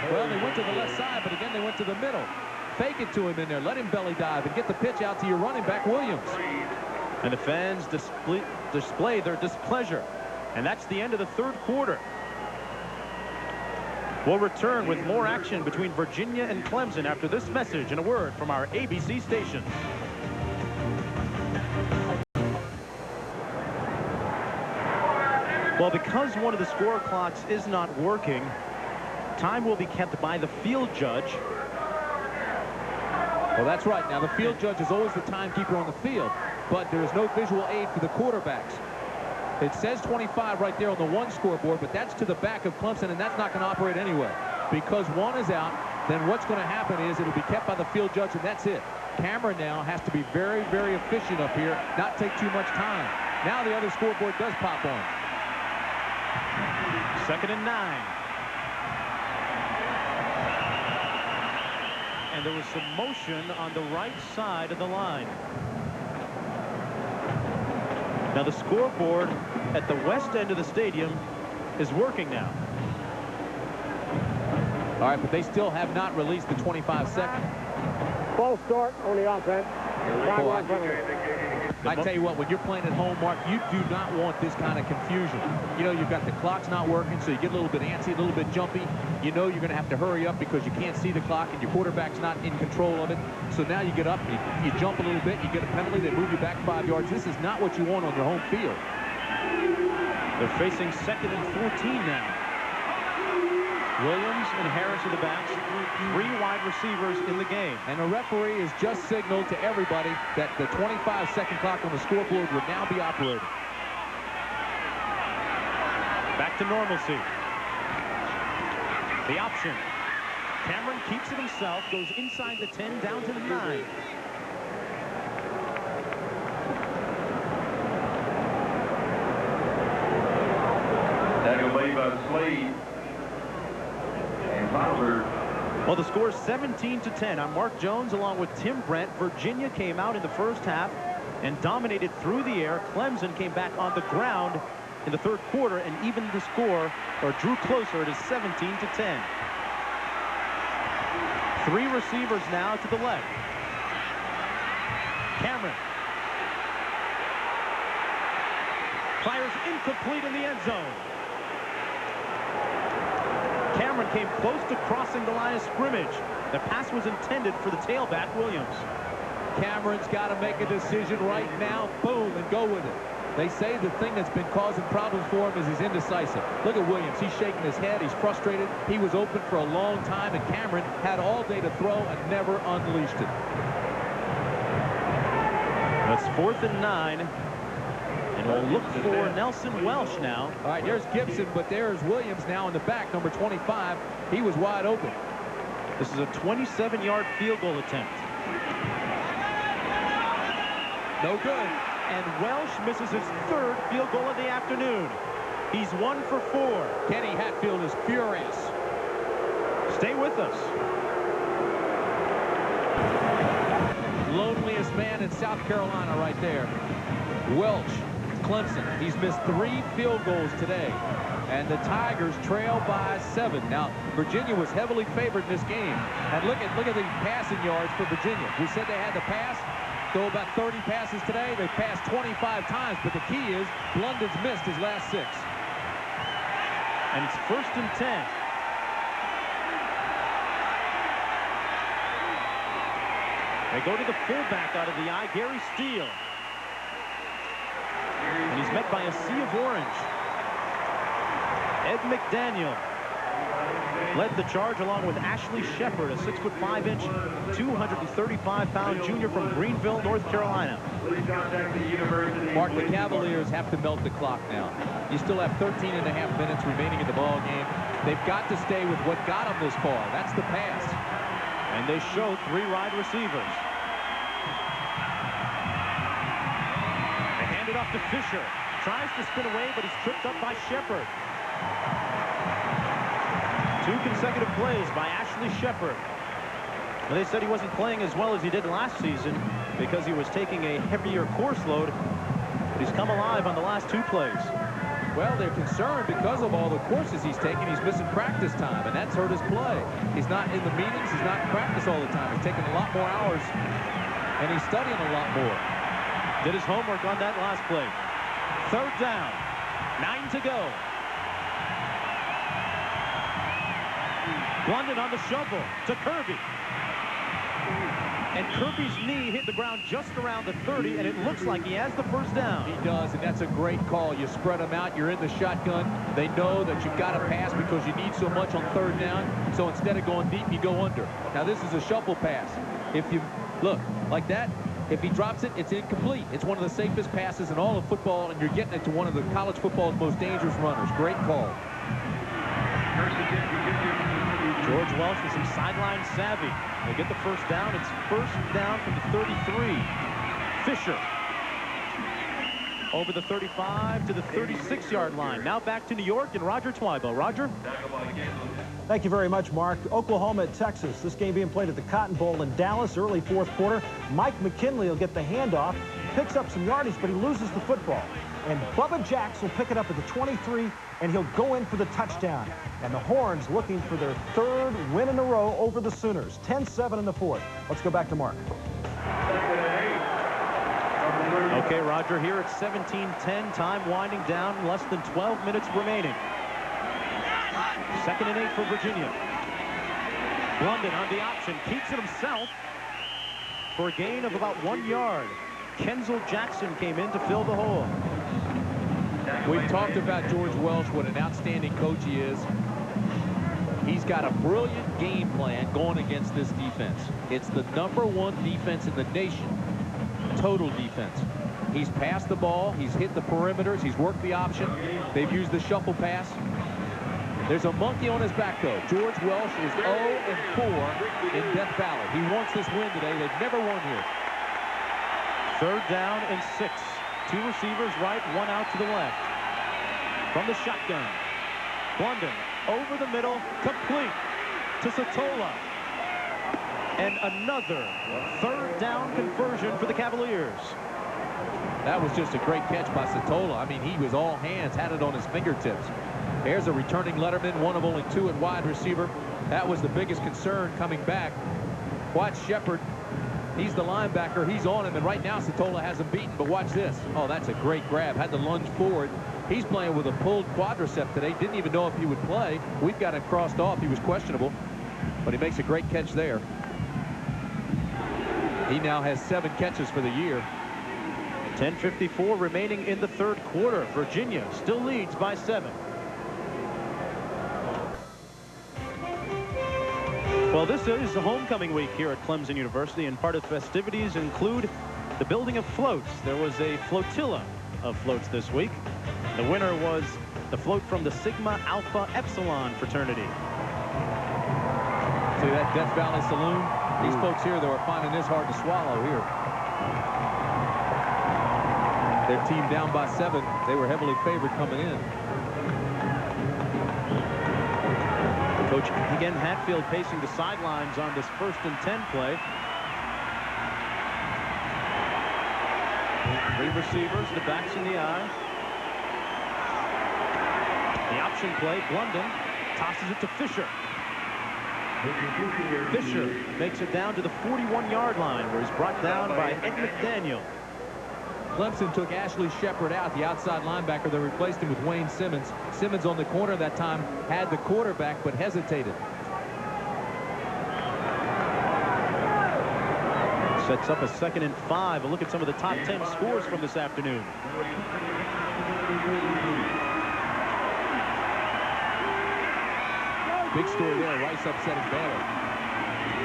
Well, they went to the left side, but again, they went to the middle. Fake it to him in there. Let him belly dive and get the pitch out to your running back, Williams. And the fans display their displeasure. And that's the end of the 3rd quarter. We'll return with more action between Virginia and Clemson after this message and a word from our ABC station. Well, because one of the score clocks is not working, time will be kept by the field judge. Well, that's right. Now, the field judge is always the timekeeper on the field, but there is no visual aid for the quarterbacks. It says 25 right there on the one scoreboard, but that's to the back of Clemson, and that's not going to operate anyway. Because one is out, then what's going to happen is it'll be kept by the field judge, and that's it. Cameron now has to be very, very efficient up here, not take too much time. Now the other scoreboard does pop on. 2nd and 9. And there was some motion on the right side of the line. Now the scoreboard at the west end of the stadium is working now. All right, but they still have not released the 25-second. False start on the offense. I tell you what, when you're playing at home, Mark, you do not want this kind of confusion. You know, you've got the clock's not working, so you get a little bit antsy, a little bit jumpy. You know you're going to have to hurry up because you can't see the clock and your quarterback's not in control of it. So now you get up, you jump a little bit, you get a penalty, they move you back 5 yards. This is not what you want on your home field. They're facing 2nd and 14 now. Williams and Harris are the backs. 3 wide receivers in the game. And the referee has just signaled to everybody that the 25-second clock on the scoreboard would now be operating. Back to normalcy. The option. Cameron keeps it himself, goes inside the 10, down to the 9. Tackle made by Slade. Well, the score is 17-10. I'm Mark Jones along with Tim Brent. Virginia came out in the first half and dominated through the air. Clemson came back on the ground in the 3rd quarter and evened the score, or drew closer. It is 17-10. 3 receivers now to the left. Cameron fires incomplete in the end zone. Cameron came close to crossing the line of scrimmage. The pass was intended for the tailback, Williams. Cameron's got to make a decision right now. Boom, and go with it. They say the thing that's been causing problems for him is he's indecisive. Look at Williams. He's shaking his head. He's frustrated. He was open for a long time, and Cameron had all day to throw and never unleashed it. That's 4th and 9. And we'll look for Nelson Welsh now. All right, there's Gibson, but there's Williams now in the back, number 25. He was wide open. This is a 27-yard field goal attempt. No good. and Welsh misses his 3rd field goal of the afternoon. He's 1 for 4. Kenny Hatfield is furious. Stay with us. Loneliest man in South Carolina right there. Welch, Clemson. He's missed 3 field goals today. And the Tigers trail by 7. Now, Virginia was heavily favored in this game. And look at the passing yards for Virginia. We said they had to pass. Throw about 30 passes today. They passed 25 times. But the key is London's missed his last 6. And it's 1st and 10. They go to the fullback out of the eye, Gary Steele. And he's met by a sea of orange. Ed McDaniel led the charge along with Ashley Shepard, a 6'5" 235-pound junior from Greenville, North Carolina. Mark, the Cavaliers have to melt the clock now. You still have 13.5 minutes remaining in the ball game. They've got to stay with what got them this far. That's the pass. And they show 3 wide receivers. They hand it off to Fisher. Tries to spin away, but he's tripped up by Shepard. 2 consecutive plays by Ashley Shepard. Well, they said he wasn't playing as well as he did last season because he was taking a heavier course load, but he's come alive on the last 2 plays. Well, they're concerned because of all the courses he's taken. He's missing practice time, and that's hurt his play. He's not in the meetings. He's not in practice all the time. He's taking a lot more hours, and he's studying a lot more. Did his homework on that last play. 3rd down. 9 to go. London on the shovel to Kirby. And Kirby's knee hit the ground just around the 30, and it looks like he has the 1st down. He does, and that's a great call. You spread them out. You're in the shotgun. They know that you've got to pass because you need so much on 3rd down. So instead of going deep, you go under. Now, this is a shuffle pass. If you look like that, if he drops it, it's incomplete. It's one of the safest passes in all of football, and you're getting it to one of the college football's most dangerous runners. Great call. George Welsh with some sideline savvy. They get the 1st down. It's 1st down from the 33. Fisher over the 35 to the 36-yard line. Now back to New York and Roger Twybo. Roger? Thank you very much, Mark. Oklahoma at Texas. This game being played at the Cotton Bowl in Dallas, early 4th quarter. Mike McKinley will get the handoff, picks up some yardage, but he loses the football. And Bubba Jacks will pick it up at the 23, and he'll go in for the touchdown. And the Horns looking for their 3rd win in a row over the Sooners. 10-7 in the 4th. Let's go back to Mark. Okay, Roger, here at 17-10, time winding down, less than 12 minutes remaining. 2nd and 8 for Virginia. London on the option, keeps it himself for a gain of about 1 yard. Kenzel Jackson came in to fill the hole. We've talked about George Welsh, what an outstanding coach he is. He's got a brilliant game plan going against this defense. It's the #1 defense in the nation, total defense. He's passed the ball. He's hit the perimeters. He's worked the option. They've used the shuffle pass. There's a monkey on his back, though. George Welsh is 0-4 in Death Valley. He wants this win today. They've never won here. 3rd down and 6. 2 receivers right, 1 out to the left. From the shotgun. London over the middle, complete to Satola. And another 3rd down conversion for the Cavaliers. That was just a great catch by Satola. I mean, he was all hands, had it on his fingertips. There's a returning Letterman, one of only 2 at wide receiver. That was the biggest concern coming back. Watch Shepard. He's the linebacker. He's on him, and right now Satola has him beaten. But watch this. Oh, that's a great grab. Had to lunge forward. He's playing with a pulled quadricep today. Didn't even know if he would play. We've got him crossed off. He was questionable, but he makes a great catch there. He now has 7 catches for the year. 10:54 remaining in the 3rd quarter. Virginia still leads by 7. Well, this is a homecoming week here at Clemson University, and part of the festivities include the building of floats. There was a flotilla of floats this week. The winner was the float from the Sigma Alpha Epsilon fraternity. See that Death Valley Saloon? These folks here, they were finding this hard to swallow here. Their team down by 7. They were heavily favored coming in. Coach, again, Hatfield pacing the sidelines on this 1st and 10 play. 3 receivers, the backs in the eye. The option play, Blunden tosses it to Fisher. Fisher makes it down to the 41-yard line, where he's brought down by Ed McDaniel. Clemson took Ashley Shepard out, the outside linebacker. They replaced him with Wayne Simmons. Simmons on the corner that time had the quarterback, but hesitated. Sets up a 2nd and 5. A look at some of the top 10 scores from this afternoon. Big story there. Rice upsetting Baylor.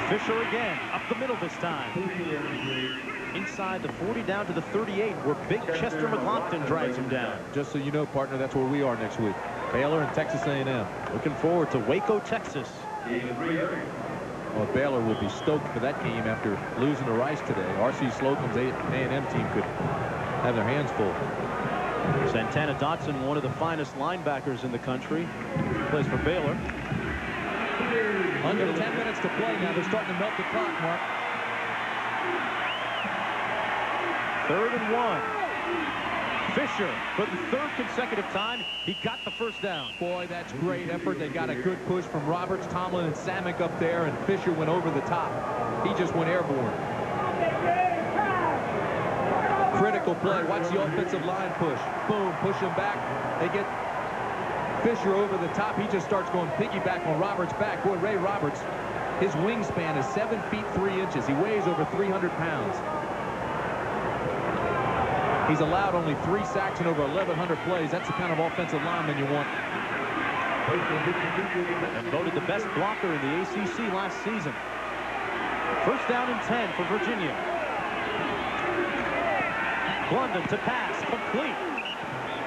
Fisher again, up the middle this time. Inside the 40 down to the 38, where big Chester McLaughlin drives him down. Just so you know, partner, that's where we are next week. Baylor and Texas A&M. Looking forward to Waco, Texas. Well, Baylor will be stoked for that game after losing to Rice today. R.C. Slocum's A&M team could have their hands full. Santana Dotson, one of the finest linebackers in the country, plays for Baylor. Under 10 minutes to play now. They're starting to melt the clock, Mark. 3rd and 1. Fisher, for the 3rd consecutive time, he got the 1st down. Boy, that's great effort. They got a good push from Roberts, Tomlin, and Samick up there, and Fisher went over the top. He just went airborne. Critical play. Watch the offensive line push. Boom, push him back. They get Fisher over the top. He just starts going piggyback on Roberts' back. Boy, Ray Roberts, his wingspan is 7 feet 3 inches. He weighs over 300 pounds. He's allowed only 3 sacks in over 1,100 plays. That's the kind of offensive lineman you want. And voted the best blocker in the ACC last season. 1st down and 10 for Virginia. Blunden to pass, complete.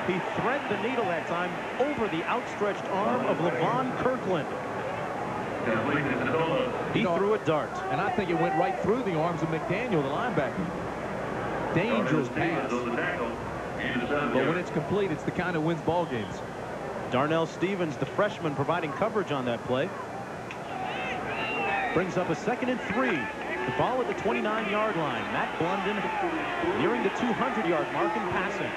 He thread the needle that time over the outstretched arm of Levon Kirkland. He threw a dart. And I think it went right through the arms of McDaniel, the linebacker. Dangerous pass. But when it's complete, it's the kind that wins ball games. Darnell Stevens, the freshman, providing coverage on that play. Brings up a 2nd and 3. The ball at the 29-yard line. Matt Blunden nearing the 200-yard mark in passing.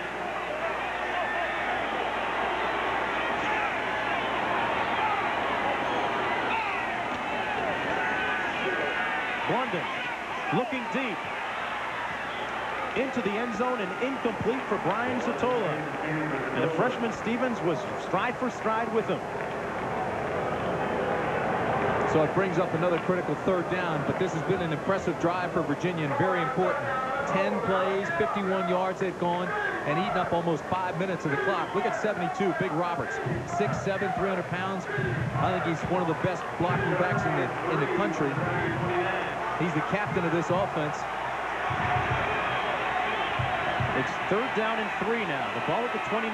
Blunden looking deep into the end zone and incomplete for Brian Satola. And the freshman Stevens was stride for stride with him. So it brings up another critical 3rd down, but this has been an impressive drive for Virginia and very important. 10 plays, 51 yards they've gone, and eaten up almost 5 minutes of the clock. Look at 72, Big Roberts, 6'7", 300 pounds. I think he's one of the best blocking backs in the country. He's the captain of this offense. It's 3rd down and 3 now. The ball at the 29.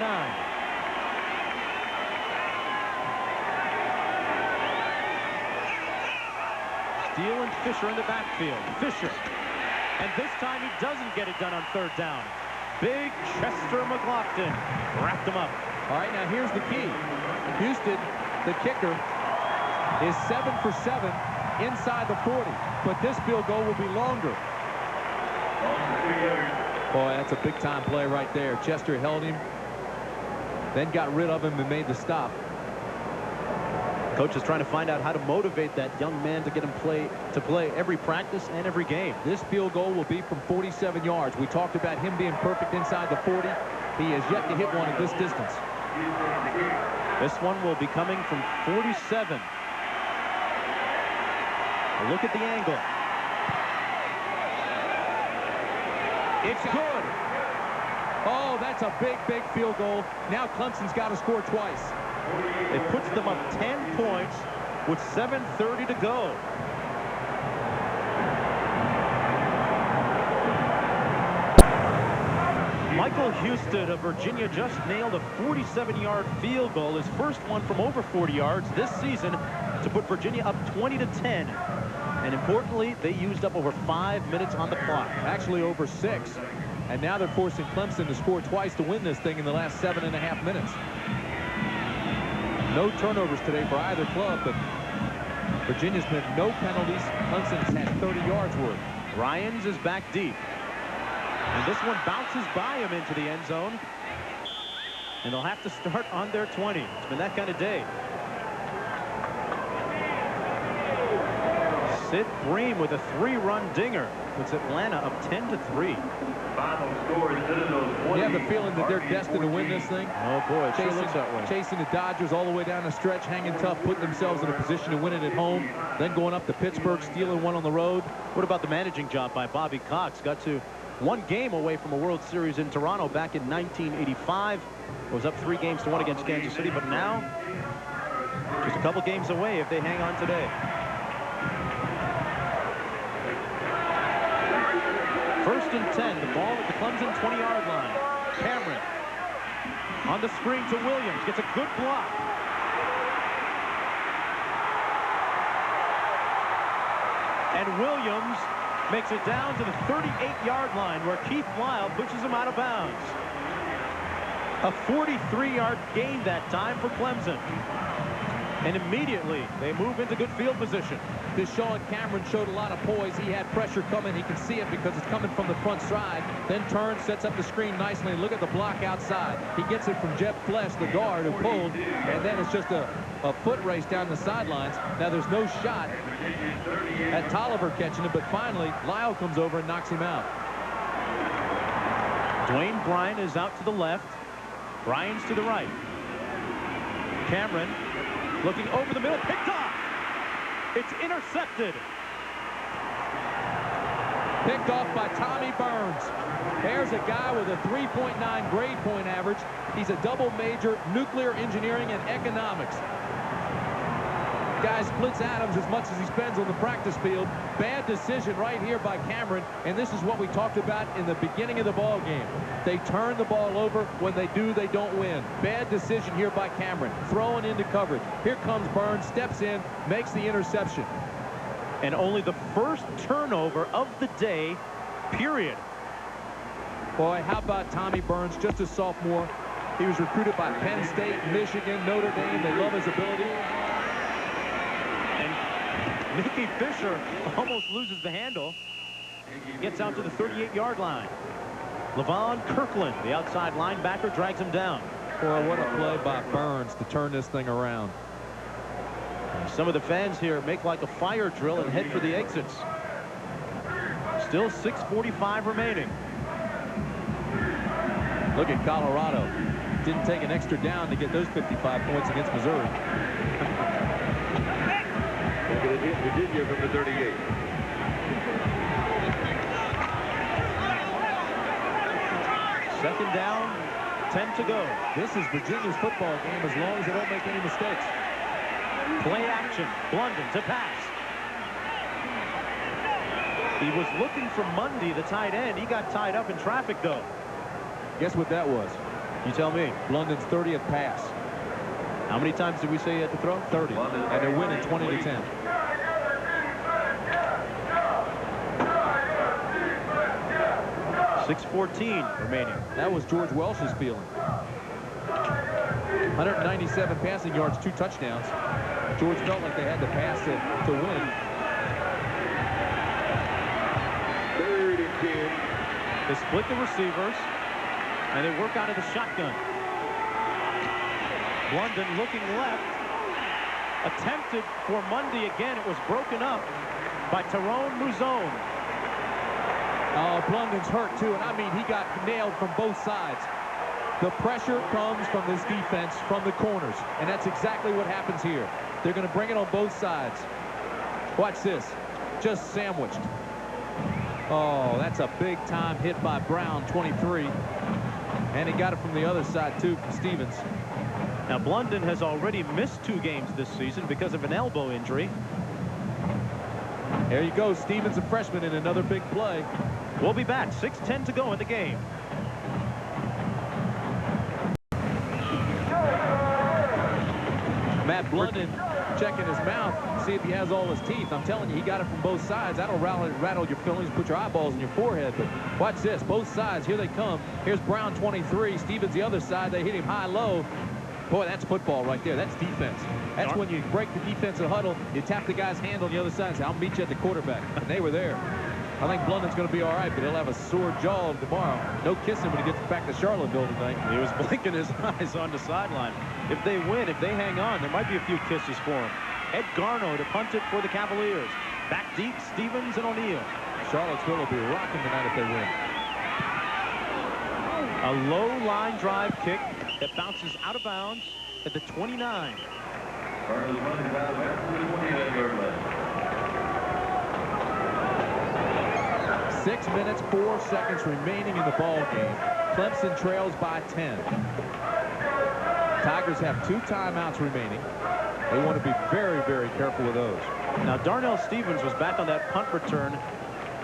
Steele and Fisher in the backfield. Fisher. And this time he doesn't get it done on 3rd down. Big Chester McLaughlin wrapped him up. All right, now here's the key. Houston, the kicker, is 7 for 7 inside the 40. But this field goal will be longer. Boy, that's a big-time play right there. Chester held him, then got rid of him and made the stop. Coach is trying to find out how to motivate that young man to get him to play every practice and every game. This field goal will be from 47 yards. We talked about him being perfect inside the 40. He has yet to hit one at this distance. This one will be coming from 47. A look at the angle. It's good. Oh, that's a big, big field goal. Now Clemson's got to score twice. It puts them up 10 points with 7:30 to go. Michael Houston of Virginia just nailed a 47-yard field goal, his first one from over 40 yards this season, to put Virginia up 20-10. And importantly, they used up over 5 minutes on the clock. Actually over 6. And now they're forcing Clemson to score twice to win this thing in the last 7.5 minutes. No turnovers today for either club, but Virginia's been no penalties. Clemson's had 30 yards worth. Ryans is back deep. And this one bounces by him into the end zone. And they'll have to start on their 20. It's been that kind of day. Sid Bream with a 3-run dinger puts Atlanta up 10-3. Final score instead of those 20. You have the feeling that they're destined to win this thing. Oh boy, it sure looks that way. Chasing the Dodgers all the way down the stretch, hanging tough, putting themselves in a position to win it at home, then going up to Pittsburgh, stealing one on the road. What about the managing job by Bobby Cox? Got to one game away from a World Series in Toronto back in 1985. Was up 3-1 against Kansas City, but now just a couple games away if they hang on today. First and 10, the ball at the Clemson 20-yard line. Cameron on the screen to Williams, gets a good block. And Williams makes it down to the 38-yard line where Keith Lyle pushes him out of bounds. A 43-yard gain that time for Clemson. And immediately they move into good field position. Deshaun Cameron showed a lot of poise. He had pressure coming. He can see it because it's coming from the front side. Then turns, sets up the screen nicely. And look at the block outside. He gets it from Jeff Flesh, the guard, who pulled. And then it's just a foot race down the sidelines. Now there's no shot at Tolliver catching it, but finally Lyle comes over and knocks him out. Dwayne Bryan is out to the left. Bryan's to the right. Cameron looking over the middle, picked off. It's intercepted. Picked off by Tommy Burns. There's a guy with a 3.9 grade point average. He's a double major, nuclear engineering and economics. Guy splits atoms as much as he spends on the practice field. Bad decision right here by Cameron, and this is what we talked about in the beginning of the ball game. They turn the ball over. When they do, they don't win. Bad decision here by Cameron, throwing into coverage. Here comes Burns, steps in, makes the interception. And only the first turnover of the day, period. Boy, how about Tommy Burns, just a sophomore. He was recruited by Penn State, Michigan, Notre Dame. They love his ability. Nicky Fisher almost loses the handle. Gets out to the 38-yard line. Levon Kirkland, the outside linebacker, drags him down. Boy, what a play by Burns to turn this thing around. Some of the fans here make like a fire drill and head for the exits. Still 6:45 remaining. Look at Colorado. Didn't take an extra down to get those 55 points against Missouri. Virginia from the 38. Second down, 10 to go. This is Virginia's football game as long as they don't make any mistakes. Play action. Blunden to pass. He was looking for Mundy, the tight end. He got tied up in traffic, though. Guess what that was? You tell me. Blunden's 30th pass. How many times did we say he had to throw? 30. And they're winning 20-10. 6:14 remaining. That was George Welsh's feeling. 197 passing yards, 2 touchdowns. George felt like they had to pass it to win. 3rd and 10. They split the receivers, and they work out of the shotgun. Blunden looking left. Attempted for Mundy again. It was broken up by Tyrone Mouzone. Oh, Blunden's hurt too, and I mean he got nailed from both sides. The pressure comes from this defense, from the corners, and that's exactly what happens here. They're going to bring it on both sides. Watch this. Just sandwiched. Oh, that's a big-time hit by Brown, 23. And he got it from the other side, too, from Stevens. Now, Blunden has already missed 2 games this season because of an elbow injury. There you go. Stevens, a freshman, in another big play. We'll be back. 6:10 to go in the game. Matt Blunden checking his mouth, see if he has all his teeth. I'm telling you, he got it from both sides. That'll rattle your feelings, put your eyeballs in your forehead. But watch this. Both sides, here they come. Here's Brown, 23. Stevens, the other side. They hit him high-low. Boy, that's football right there. That's defense. That's when you break the defensive huddle. You tap the guy's hand on the other side and say, I'll meet you at the quarterback. And they were there. I think Blunden's going to be all right, but he'll have a sore jaw tomorrow. No kissing when he gets back to Charlottesville tonight. He was blinking his eyes on the sideline. If they win, if they hang on, there might be a few kisses for him. Ed Garno to punt it for the Cavaliers. Back deep, Stevens and O'Neal. Charlottesville will be rocking tonight if they win. A low line drive kick that bounces out of bounds at the 29. Cardinals running out of bounds to the 29-yard line. 6 minutes, 4 seconds remaining in the ball game. Clemson trails by 10. Tigers have 2 timeouts remaining. They want to be very, very careful with those. Now, Darnell Stevens was back on that punt return.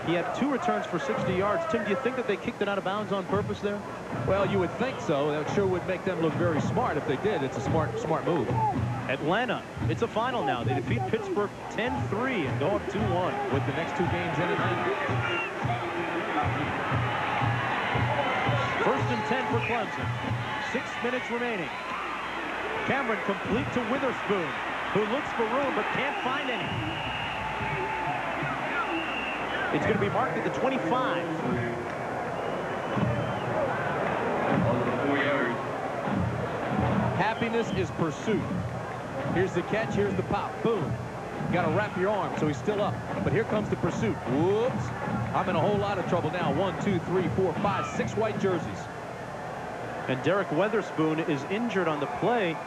He had 2 returns for 60 yards. Tim, do you think that they kicked it out of bounds on purpose there? Well, you would think so. That sure would make them look very smart if they did. It's a smart move. Atlanta, it's a final now. They defeat Pittsburgh 10-3 and go up 2-1 with the next 2 games in Atlanta. 1st and 10 for Clemson. 6 minutes remaining. Cameron complete to Witherspoon, who looks for room but can't find any. It's going to be marked at the 25. Happiness is pursuit. Here's the catch. Here's the pop. Boom. You got to wrap your arm so he's still up. But here comes the pursuit. Whoops. I'm in a whole lot of trouble now. 1, 2, 3, 4, 5, 6 white jerseys. And Derek Witherspoon is injured on the play.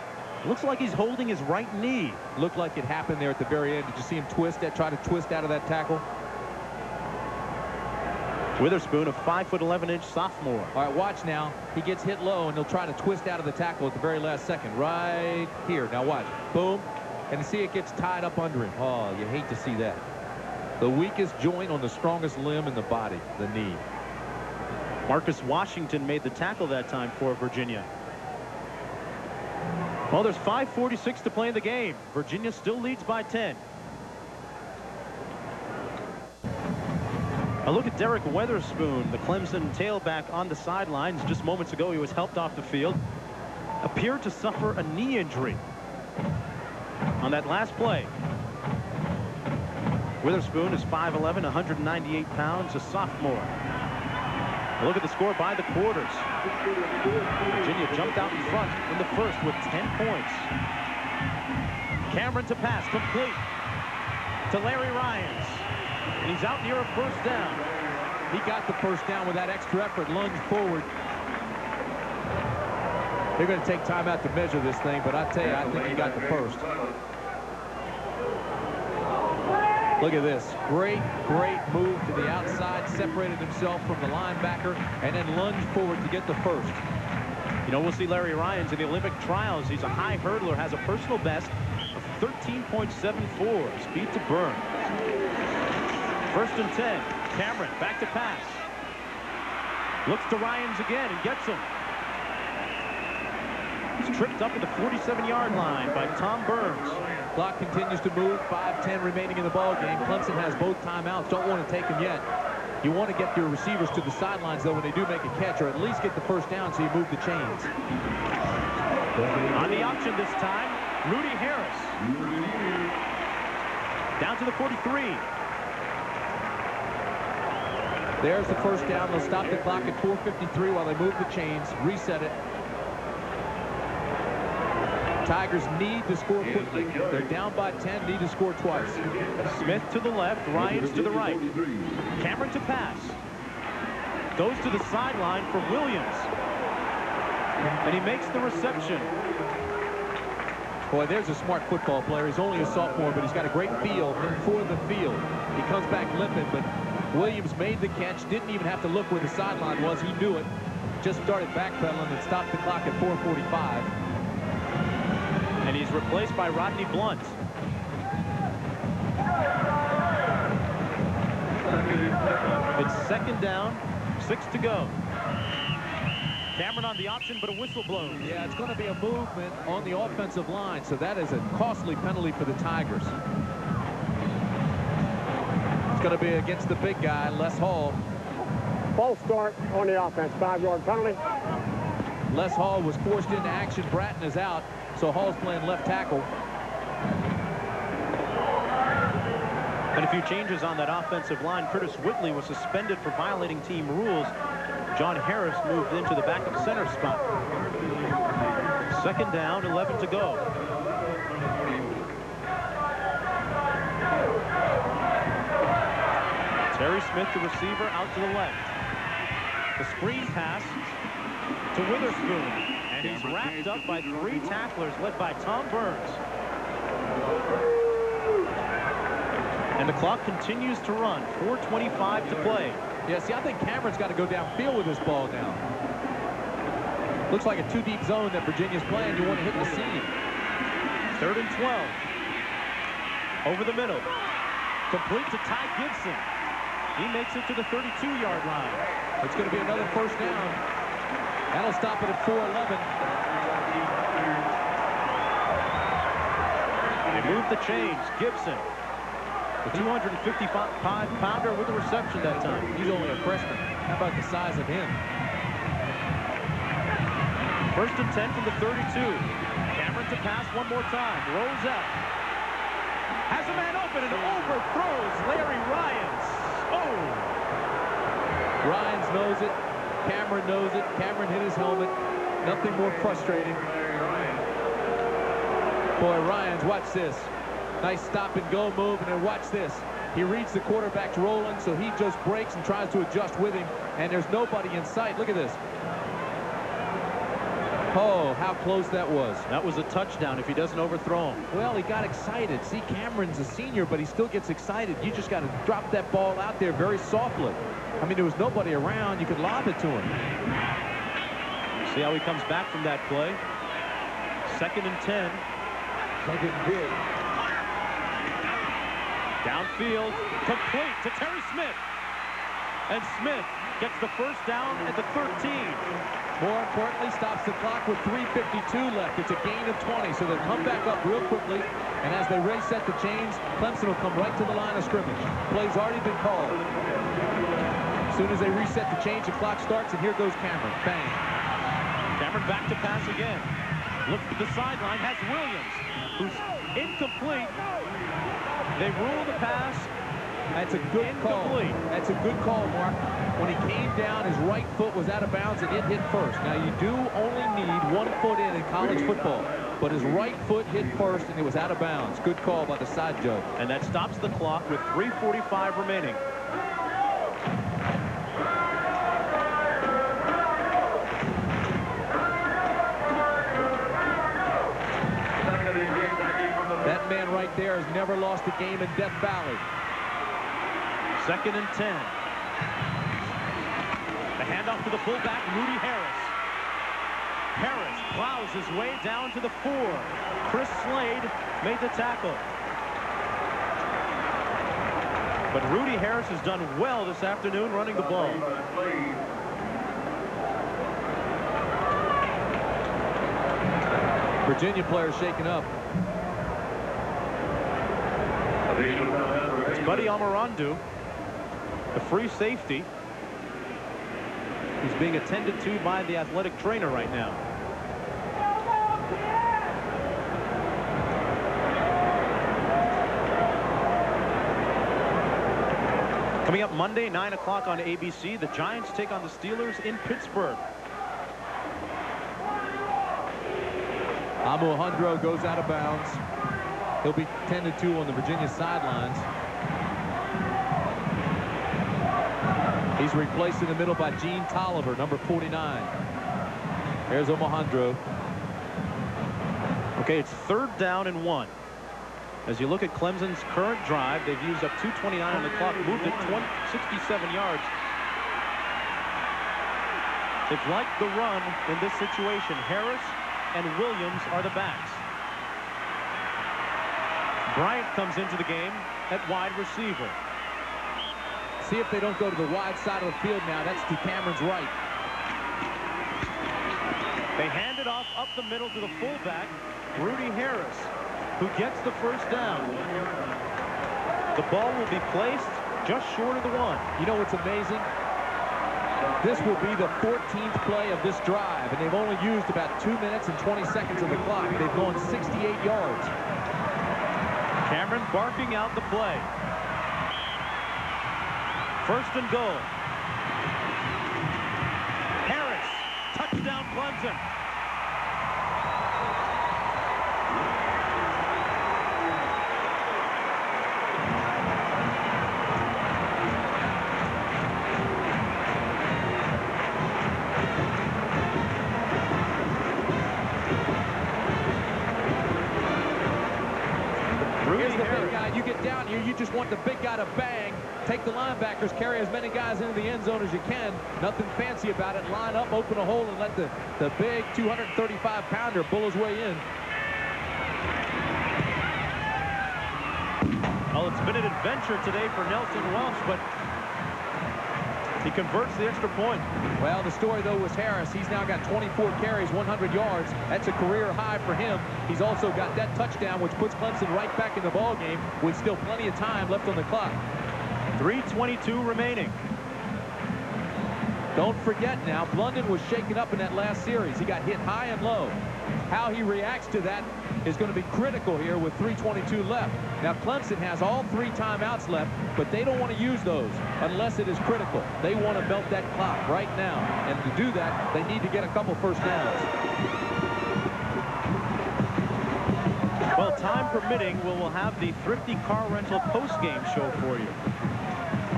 Looks like he's holding his right knee. Looked like it happened there at the very end. Did you see him try to twist out of that tackle? Witherspoon, a 5'11" sophomore. All right, watch now. He gets hit low, and he'll try to twist out of the tackle at the very last second. Right here. Now watch. Boom. And you see it gets tied up under him. Oh, you hate to see that. The weakest joint on the strongest limb in the body, the knee. Marcus Washington made the tackle that time for Virginia. Well, there's 5:46 to play in the game. Virginia still leads by 10. A look at Derek Witherspoon, the Clemson tailback on the sidelines. Just moments ago, he was helped off the field. Appeared to suffer a knee injury on that last play. Witherspoon is 5'11", 198 pounds, a sophomore. A look at the score by the quarters. Virginia jumped out in front in the first with 10 points. Cameron to pass, complete to Larry Ryans. And he's out near a first down. He got the first down with that extra effort, lunged forward. They're going to take time out to measure this thing, but I tell you, I think he got the first. Look at this. Great move to the outside, separated himself from the linebacker, and then lunged forward to get the first. You know, we'll see Larry Ryans in the Olympic trials. He's a high hurdler, has a personal best of 13.74. Speed to burn. 1st and 10. Cameron back to pass. Looks to Ryans again and gets him. He's tripped up at the 47-yard line by Tom Burns. Clock continues to move. 5:10 remaining in the ball game. Clemson has both timeouts. Don't want to take them yet. You want to get your receivers to the sidelines, though, when they do make a catch, or at least get the first down so you move the chains. On the option this time, Rudy Harris. Down to the 43. There's the first down. They'll stop the clock at 4:53 while they move the chains, reset it. Tigers need to score quickly. They're down by 10, need to score twice. Smith to the left, Ryans to the right. Cameron to pass. Goes to the sideline for Williams. And he makes the reception. Boy, there's a smart football player. He's only a sophomore, but he's got a great feel for the field. He comes back limping, but Williams made the catch, didn't even have to look where the sideline was. He knew it. Just started backpedaling and stopped the clock at 4:45. And he's replaced by Rodney Blunt. It's 2nd down, 6 to go. Cameron on the option, but a whistle blows. Yeah, it's going to be a movement on the offensive line, so that is a costly penalty for the Tigers. going to be against the big guy, Les Hall. False start on the offense, 5-yard penalty. Les Hall was forced into action. Bratton is out, so Hall's playing left tackle. And a few changes on that offensive line. Curtis Whitley was suspended for violating team rules. John Harris moved into the backup center spot. 2nd down, 11 to go. Terry Smith, the receiver, out to the left. The screen pass to Witherspoon. And he's wrapped up by 3 tacklers led by Tom Burns. And the clock continues to run. 4:25 to play. Yeah, see, I think Cameron's got to go downfield with this ball now. Looks like a 2-deep zone that Virginia's playing. You want to hit the seam. 3rd and 12. Over the middle. Complete to Ty Gibson. He makes it to the 32-yard line. It's going to be another 1st down. That'll stop it at 4:11. They move the chains. Gibson, the 255-pounder with the reception that time. He's only a freshman. How about the size of him? 1st and 10 from the 32. Cameron to pass one more time. Rolls out. Has a man open and overthrows Larry Ryans. Oh! Ryans knows it. Cameron knows it. Cameron hit his helmet. Nothing more frustrating. Boy, Ryans, watch this. Nice stop-and-go move, and then watch this. He reads the quarterback's rolling, so he just breaks and tries to adjust with him, and there's nobody in sight. Look at this. Oh, how close that was. That was a touchdown if he doesn't overthrow him. Well, he got excited. See, Cameron's a senior, but he still gets excited. You just got to drop that ball out there very softly. I mean, there was nobody around. You could lob it to him. See how he comes back from that play. 2nd and 10. 2nd and big. Downfield, complete to Terry Smith. And Smith gets the 1st down at the 13. More importantly, stops the clock with 3:52 left. It's a gain of 20, so they'll come back up real quickly. And as they reset the chains, Clemson will come right to the line of scrimmage. Play's already been called. As soon as they reset the change, the clock starts, and here goes Cameron. Bang. Cameron back to pass again. Look at the sideline, has Williams, who's incomplete. They rule the pass. That's a good incomplete. Call. That's a good call, Mark. When he came down, his right foot was out of bounds, and it hit first. Now, you do only need 1 foot in college football, but his right foot hit first, and it was out of bounds. Good call by the side judge. And that stops the clock with 3:45 remaining. That man right there has never lost a game in Death Valley. 2nd and 10. The handoff to the fullback, Rudy Harris. Harris plows his way down to the 4. Chris Slade made the tackle. But Rudy Harris has done well this afternoon running the ball. Virginia players shaken up. It's Buddy Almirandu, the free safety. He's being attended to by the athletic trainer right now. Coming up Monday, 9 o'clock on ABC, the Giants take on the Steelers in Pittsburgh. Almirandu goes out of bounds. He'll be tended to on the Virginia sidelines. He's replaced in the middle by Gene Tolliver, number 49. There's Almirandu. Okay, it's 3rd down and 1. As you look at Clemson's current drive, they've used up 2:29 on the clock, moved it 67 yards. They've liked the run in this situation. Harris and Williams are the backs. Bryant comes into the game at wide receiver. See if they don't go to the wide side of the field now. That's to Cameron's right. They hand it off up the middle to the fullback, Rudy Harris, who gets the 1st down. The ball will be placed just short of the 1. You know what's amazing? This will be the 14th play of this drive, and they've only used about 2 minutes and 20 seconds of the clock. They've gone 68 yards. Cameron barking out the play. First and goal. Harris, touchdown Clemson. You get down here, you just want the big guy to bang, take the linebackers, carry as many guys into the end zone as you can. Nothing fancy about it. Line up, open a hole, and let the big 235-pounder pull his way in. Well, it's been an adventure today for Nelson Welsh, but he converts the extra point. Well, the story, though, was Harris. He's now got 24 carries, 100 yards. That's a career high for him. He's also got that touchdown, which puts Clemson right back in the ballgame with still plenty of time left on the clock. 3:22 remaining. Don't forget now, Blunden was shaken up in that last series. He got hit high and low. How he reacts to that is going to be critical here with 3:22 left. Now, Clemson has all 3 timeouts left, but they don't want to use those unless it is critical. They want to melt that clock right now, and to do that, they need to get a couple first downs. Well, time permitting, we'll have the Thrifty Car Rental post-game show for you.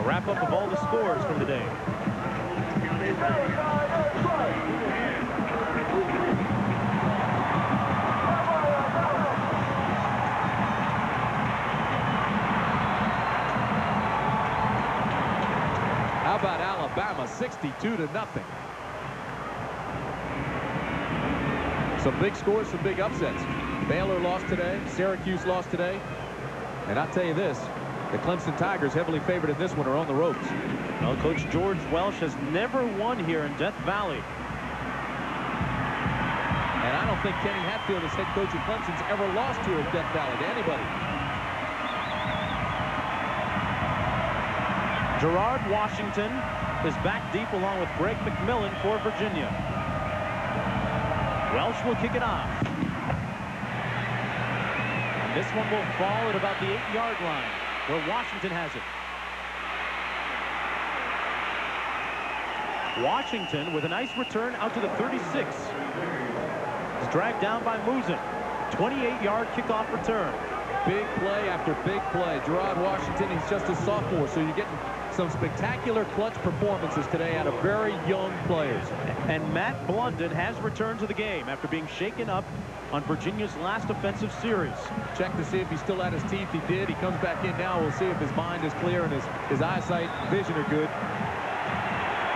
A wrap-up of all the scores from the day. How about Alabama 62-0? Some big scores, some big upsets. Baylor lost today. Syracuse lost today. And I'll tell you this, the Clemson Tigers, heavily favored in this one, are on the ropes. Well, Coach George Welsh has never won here in Death Valley. And I don't think Kenny Hatfield, as head coach of Clemson's, ever lost here in Death Valley to anybody. Gerard Washington is back deep along with Greg McMillan for Virginia. Welsh will kick it off. And this one will fall at about the 8-yard line where Washington has it. Washington with a nice return out to the 36. Is dragged down by Musin. 28-yard kickoff return. Big play after big play. Gerard Washington, he's just a sophomore, so you're getting some spectacular clutch performances today out of very young players. And Matt Blunden has returned to the game after being shaken up on Virginia's last offensive series. Check to see if he still had his teeth. He did. He comes back in now. We'll see if his mind is clear and his eyesight, vision are good.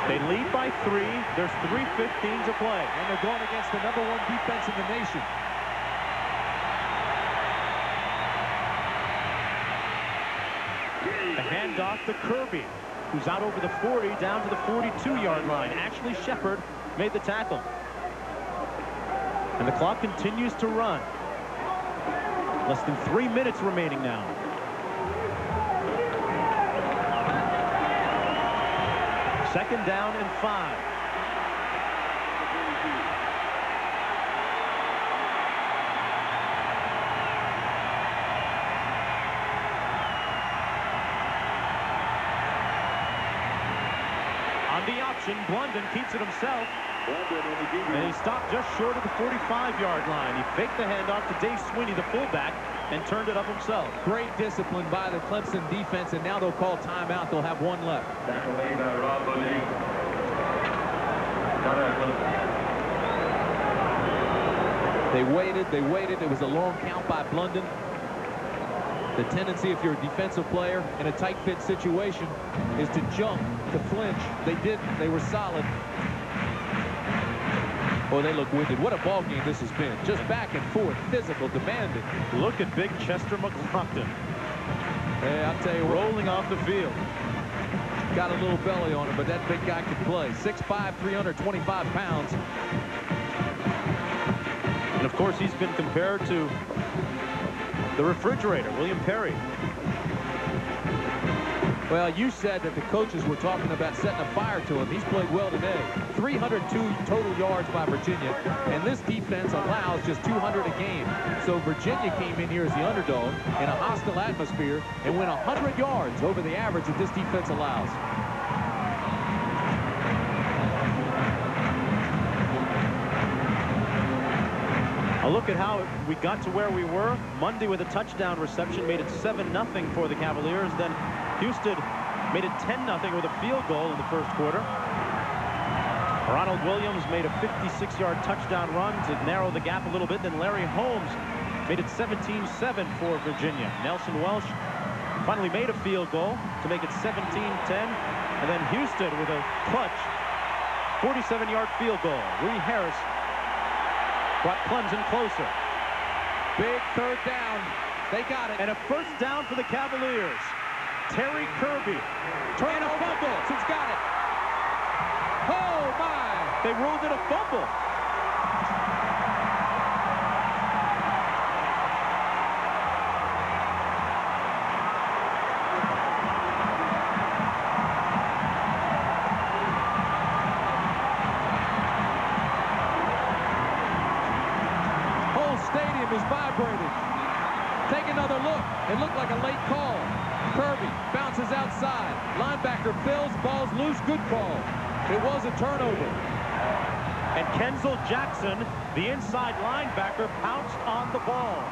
They lead by 3. There's 3:15 to play. And they're going against the #1 defense in the nation. A handoff to Kirby, who's out over the 40 down to the 42-yard line. Ashley Shepard made the tackle. And the clock continues to run. Less than 3 minutes remaining now. Second down and 5. On the option, Blunden keeps it himself. And he stopped just short of the 45-yard line. He faked the handoff to Dave Sweeney, the fullback, and turned it up himself. Great discipline by the Clemson defense, and now they'll call timeout. They'll have 1 left. They waited. It was a long count by Blunden. The tendency, if you're a defensive player in a tight fit situation, is to jump, to flinch. They didn't. They were solid. Oh, they look winded. What a ball game this has been. Just back and forth, physical, demanding. Look at big Chester McLaughlin. Hey, I'll tell you what. Rolling off the field. Got a little belly on him, but that big guy can play. 6'5", 325 pounds. And, of course, he's been compared to the refrigerator, William Perry. Well, you said that the coaches were talking about setting a fire to him. He's played well today. 302 total yards by Virginia, and this defense allows just 200 a game. So Virginia came in here as the underdog in a hostile atmosphere and went 100 yards over the average that this defense allows. A look at how we got to where we were. Mundy with a touchdown reception made it 7-0 for the Cavaliers. Then Houston made it 10-0 with a field goal in the first quarter. Ronald Williams made a 56-yard touchdown run to narrow the gap a little bit. Then Larry Holmes made it 17-7 for Virginia. Nelson Welsh finally made a field goal to make it 17-10. And then Houston with a clutch 47-yard field goal. Lee Harris brought Clemson closer. Big third down. They got it. And a first down for the Cavaliers. Terry Kirby. And a fumble. He's got it. Oh, my. They ruled it a fumble. Stadium is vibrating. Take another look. It looked like a late call. Kirby bounces outside. Linebacker fills. Ball's loose. Good call. It was a turnover. And Kenzel Jackson, the inside linebacker, pounced on the ball.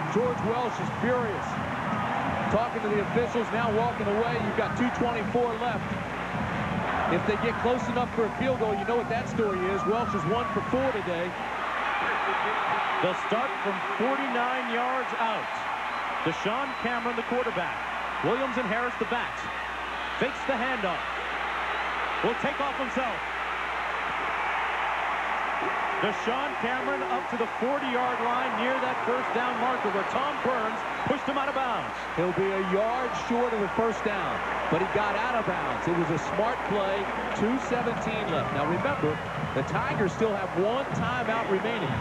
George Welsh is furious. Talking to the officials, now walking away. You've got 2:24 left. If they get close enough for a field goal, you know what that story is. Welsh is 1 for 4 today. They'll start from 49 yards out. Deshaun Cameron, the quarterback. Williams and Harris, the backs. Fakes the handoff. Will take off himself. Deshaun Cameron up to the 40-yard line near that first down marker where Tom Burns pushed him out of bounds. He'll be a yard short of the first down, but he got out of bounds. It was a smart play. 2:17 left. Now remember, the Tigers still have 1 timeout remaining.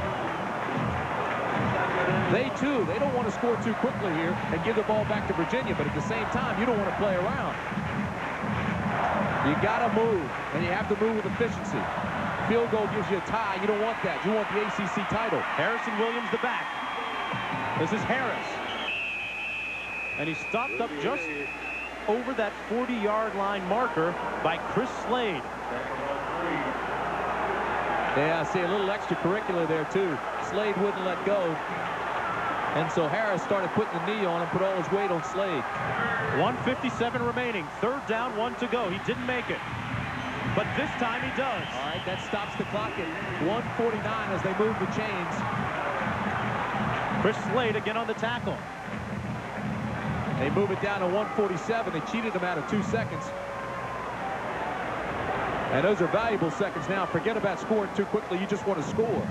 They don't want to score too quickly here and give the ball back to Virginia, but at the same time, you don't want to play around. You got to move, and you have to move with efficiency. Field goal gives you a tie. You don't want that. You want the ACC title. Harrison Williams, the back. This is Harris. And he stopped up just over that 40-yard line marker by Chris Slade. Yeah, I see a little extracurricular there, too. Slade wouldn't let go. And so Harris started putting the knee on and put all his weight on Slade. 1:57 remaining. Third down, 1 to go. He didn't make it. But this time he does. All right, that stops the clock at 1:49 as they move the chains. Chris Slade again on the tackle. They move it down to 1:47. They cheated him out of 2 seconds. And those are valuable seconds now. Forget about scoring too quickly. You just want to score.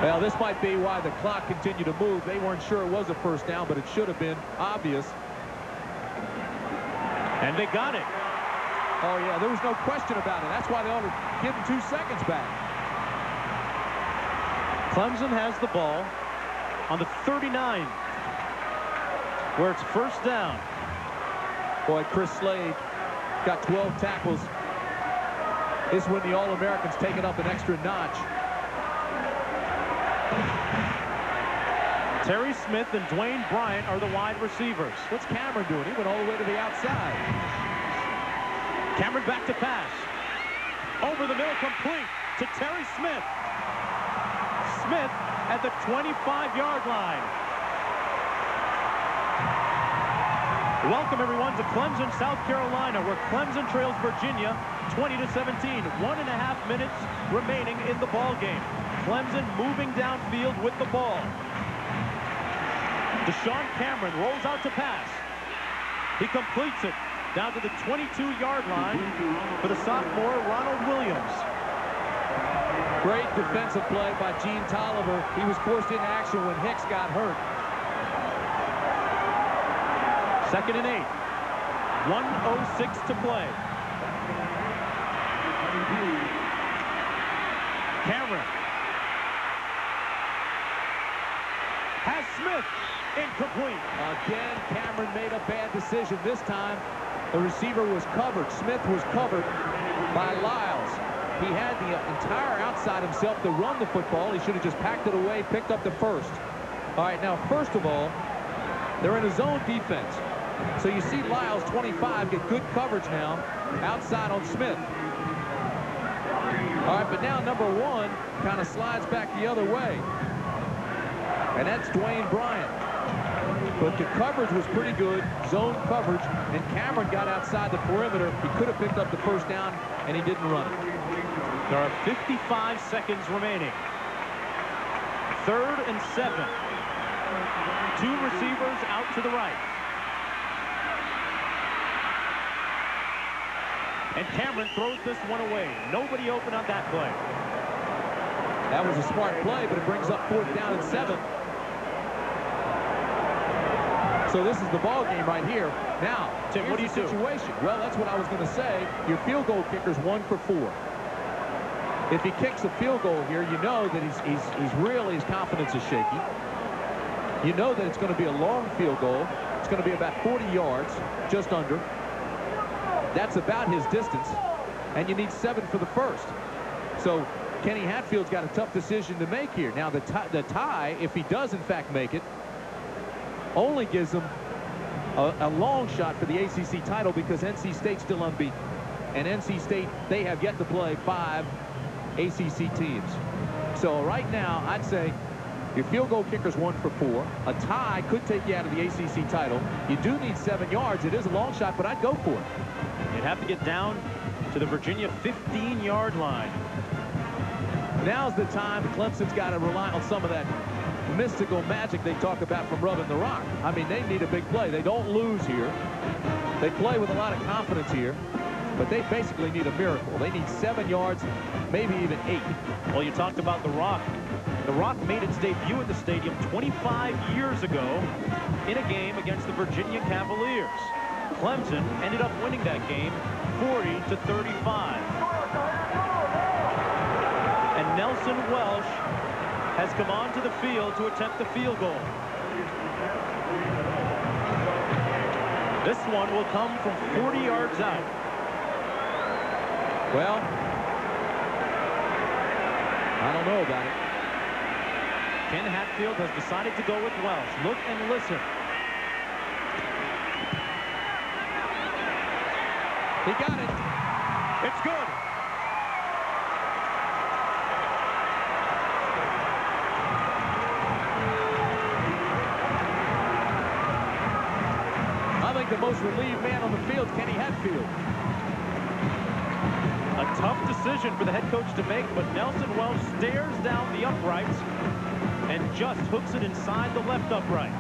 Well, this might be why the clock continued to move. They weren't sure it was a first down, but it should have been obvious. And they got it. Oh, yeah, there was no question about it. That's why they ought to give him 2 seconds back. Clemson has the ball on the 39, where it's first down. Boy, Chris Slade got 12 tackles. This is when the All-Americans take it up an extra notch. Terry Smith and Dwayne Bryant are the wide receivers. What's Cameron doing? He went all the way to the outside. Cameron back to pass. Over the middle, complete to Terry Smith. Smith at the 25-yard line. Welcome, everyone, to Clemson, South Carolina, where Clemson trails Virginia 20-17. 1.5 minutes remaining in the ball game. Clemson moving downfield with the ball. Deshaun Cameron rolls out to pass. He completes it down to the 22-yard line for the sophomore Ronald Williams. Great defensive play by Gene Tolliver. He was forced into action when Hicks got hurt. 2nd and 8. 1:06 to play. Cameron. has Smith. Incomplete. Again, Cameron made a bad decision. This time, the receiver was covered. Smith was covered by Lyles. He had the entire outside himself to run the football. He should have just packed it away, picked up the first. All right, now, first of all, they're in a zone defense. So you see Lyles, 25, get good coverage now outside on Smith. All right, but now number 1 kind of slides back the other way. And that's Dwayne Bryant. But the coverage was pretty good, zone coverage, and Cameron got outside the perimeter. He could have picked up the first down, and he didn't run it. There are 55 seconds remaining. 3rd and 7. 2 receivers out to the right. And Cameron throws this one away. Nobody open on that play. That was a smart play, but it brings up 4th down and 7. So this is the ball game right here. Now, Tim, what do you do? Situation. Well, that's what I was going to say. Your field goal kicker's 1 for 4. If he kicks a field goal here, you know that he's really, his confidence is shaky. You know that it's going to be a long field goal. It's going to be about 40 yards, just under. That's about his distance, and you need 7 for the first. So Kenny Hatfield's got a tough decision to make here. Now the tie, if he does in fact make it, only gives him a long shot for the ACC title because NC State's still unbeaten. And NC State, they have yet to play 5 ACC teams. So right now, I'd say your field goal kicker's 1 for 4. A tie could take you out of the ACC title. You do need 7 yards. It is a long shot, but I'd go for it. You'd have to get down to the Virginia 15-yard line. Now's the time Clemson's got to rely on some of that mystical magic they talk about from rubbing the rock. I mean, they need a big play. They don't lose here. They play with a lot of confidence here, but they basically need a miracle. They need 7 yards, maybe even 8. Well, you talked about the Rock. The Rock made its debut at the stadium 25 years ago in a game against the Virginia Cavaliers. Clemson ended up winning that game 40-35. And Nelson Welsh has come onto the field to attempt the field goal. This one will come from 40 yards out. Well, I don't know about it. Ken Hatfield has decided to go with Welsh. Look and listen. He got it. It's good. I think the most relieved man on the field is Kenny Hatfield. A tough decision for the head coach to make, but Nelson Welsh stares down the uprights and just hooks it inside the left upright.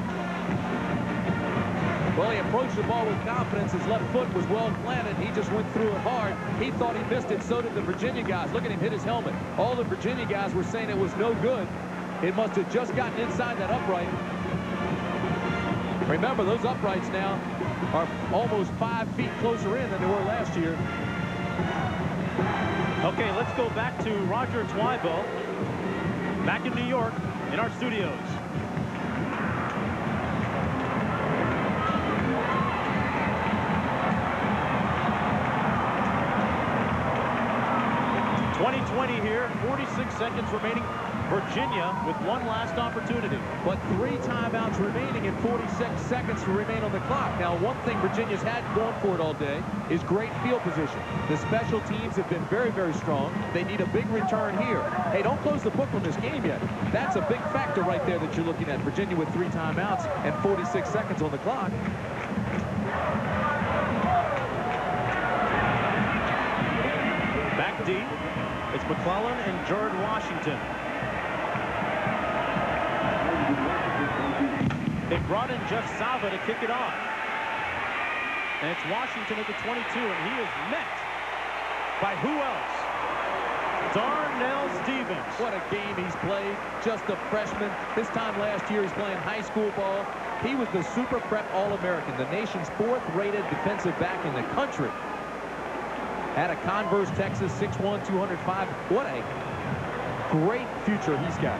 Well, he approached the ball with confidence. His left foot was well planted. He just went through it hard. He thought he missed it. So did the Virginia guys. Look at him hit his helmet. All the Virginia guys were saying it was no good. It must have just gotten inside that upright. Remember, those uprights now are almost 5 feet closer in than they were last year. Okay, let's go back to Roger Twybo back in New York in our studios. .20 here, 46 seconds remaining. Virginia with one last opportunity. But 3 timeouts remaining and 46 seconds to remain on the clock. Now, one thing Virginia's had going for it all day is great field position. The special teams have been very, very strong. They need a big return here. Hey, don't close the book on this game yet. That's a big factor right there that you're looking at. Virginia with 3 timeouts and 46 seconds on the clock. Back deep. It's McClellan and Jared Washington. They brought in Jeff Salva to kick it off. And it's Washington at the 22, and he is met by who else? Darnell Stevens. What a game he's played. Just a freshman. This time last year, he's playing high school ball. He was the Super Prep All-American, the nation's 4th-rated defensive back in the country. Out of Converse, Texas, 6'1", 205. What a great future he's got.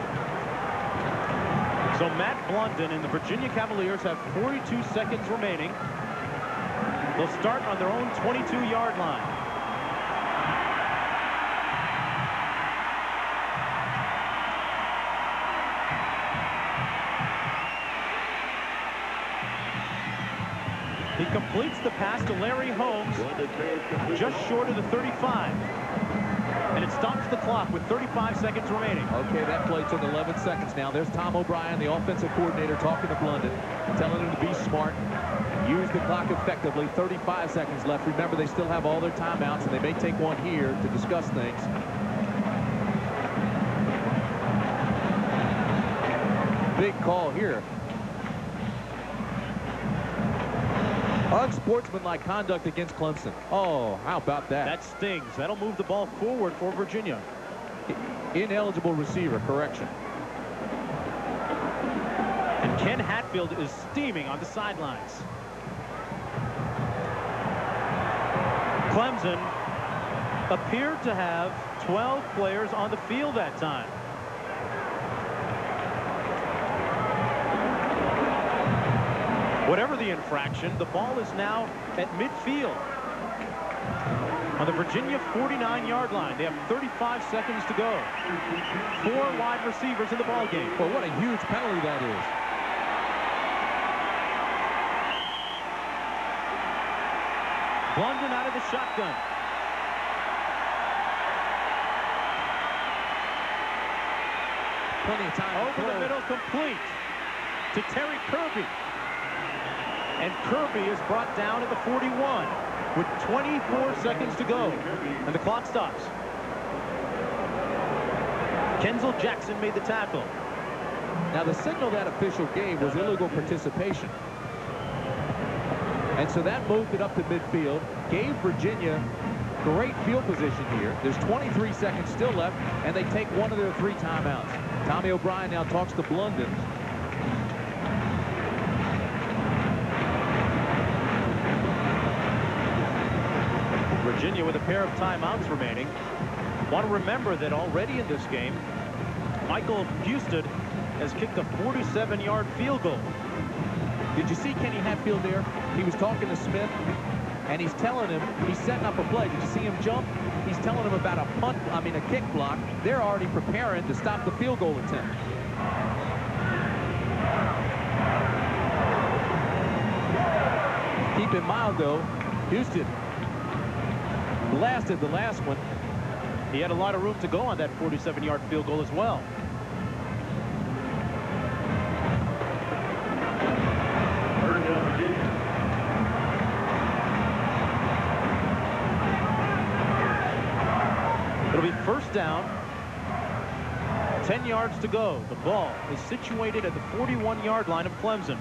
So Matt Blunden and the Virginia Cavaliers have 42 seconds remaining. They'll start on their own 22-yard line. He completes the pass to Larry Holmes just short of the 35. And it stops the clock with 35 seconds remaining. Okay, that play took 11 seconds now. There's Tom O'Brien, the offensive coordinator, talking to Blunden, telling him to be smart, use the clock effectively. 35 seconds left. Remember, they still have all their timeouts, and they may take one here to discuss things. Big call here. Unsportsmanlike conduct against Clemson. Oh, how about that? That stings. That'll move the ball forward for Virginia. Ineligible receiver, correction. And Ken Hatfield is steaming on the sidelines. Clemson appeared to have 12 players on the field that time. Whatever the infraction, the ball is now at midfield on the Virginia 49-yard line. They have 35 seconds to go. 4 wide receivers in the ball game. Well, what a huge penalty that is. Blunden out of the shotgun. Plenty of time. Over the middle, complete to Terry Kirby. And Kirby is brought down at the 41 with 24 seconds to go. And the clock stops. Kenzel Jackson made the tackle. Now, the signal that official gave was illegal participation. And so that moved it up to midfield, gave Virginia great field position here. There's 23 seconds still left, and they take one of their 3 timeouts. Tommy O'Brien now talks to Blunden. Virginia with a pair of timeouts remaining. Want to remember that already in this game, Michael Husted has kicked a 47-yard field goal. Did you see Kenny Hatfield there? He was talking to Smith, and he's telling him, he's setting up a play. Did you see him jump? He's telling him about a kick block. They're already preparing to stop the field goal attempt. Keep in mind, though, Houston blasted the last one. He had a lot of room to go on that 47-yard field goal as well. It'll be first down. 10 yards to go. The ball is situated at the 41-yard line of Clemson.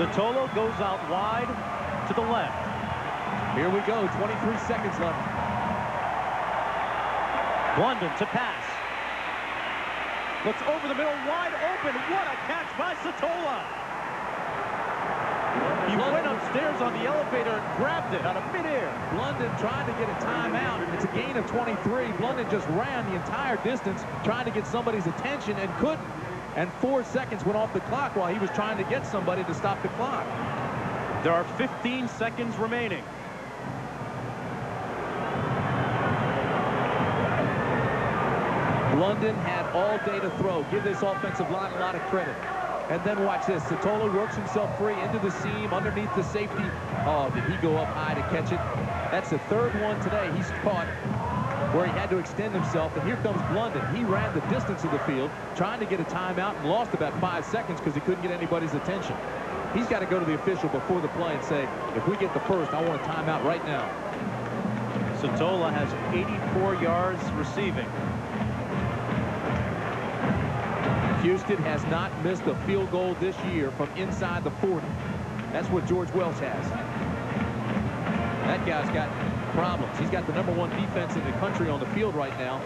Sotolo goes out wide to the left. Here we go. 23 seconds left. Blunden to pass. Looks over the middle, wide open. What a catch by Sotolo. He went upstairs on the elevator and grabbed it out of midair. Blunden tried to get a timeout. It's a gain of 23. Blunden just ran the entire distance trying to get somebody's attention and couldn't. And 4 seconds went off the clock while he was trying to get somebody to stop the clock. There are 15 seconds remaining. Blunden had all day to throw. Give this offensive line a lot of credit. And then watch this. Sotolo works himself free into the seam underneath the safety. Oh, did he go up high to catch it? That's the 3rd one today. He's caught where he had to extend himself. And here comes Blunden. He ran the distance of the field, trying to get a timeout, and lost about 5 seconds because he couldn't get anybody's attention. He's got to go to the official before the play and say, if we get the first, I want a timeout right now. Sotolo has 84 yards receiving. Houston has not missed a field goal this year from inside the 40. That's what George Welsh has. That guy's got problems. He's got the #1 defense in the country on the field right now.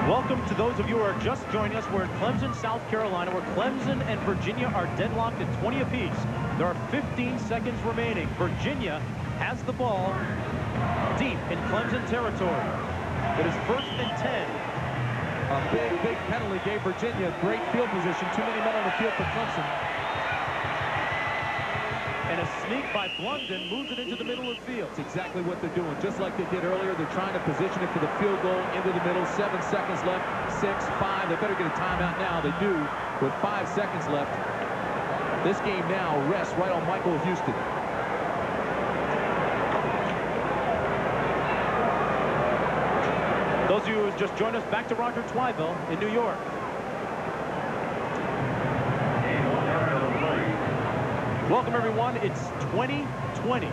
Welcome to those of you who are just joining us. We're in Clemson, South Carolina, where Clemson and Virginia are deadlocked at 20 apiece. There are 15 seconds remaining. Virginia has the ball deep in Clemson territory. It is 1st and 10. A big penalty gave Virginia great field position. Too many men on the field for Clemson. And a sneak by Blunden moves it into the middle of the field. It's exactly what they're doing. Just like they did earlier, they're trying to position it for the field goal into the middle. 7 seconds left. 6, 5. They better get a timeout now. They do with 5 seconds left. This game now rests right on Michael Houston. Those of you who just joined us, back to Roger Twiville in New York. Welcome, everyone. It's 2020.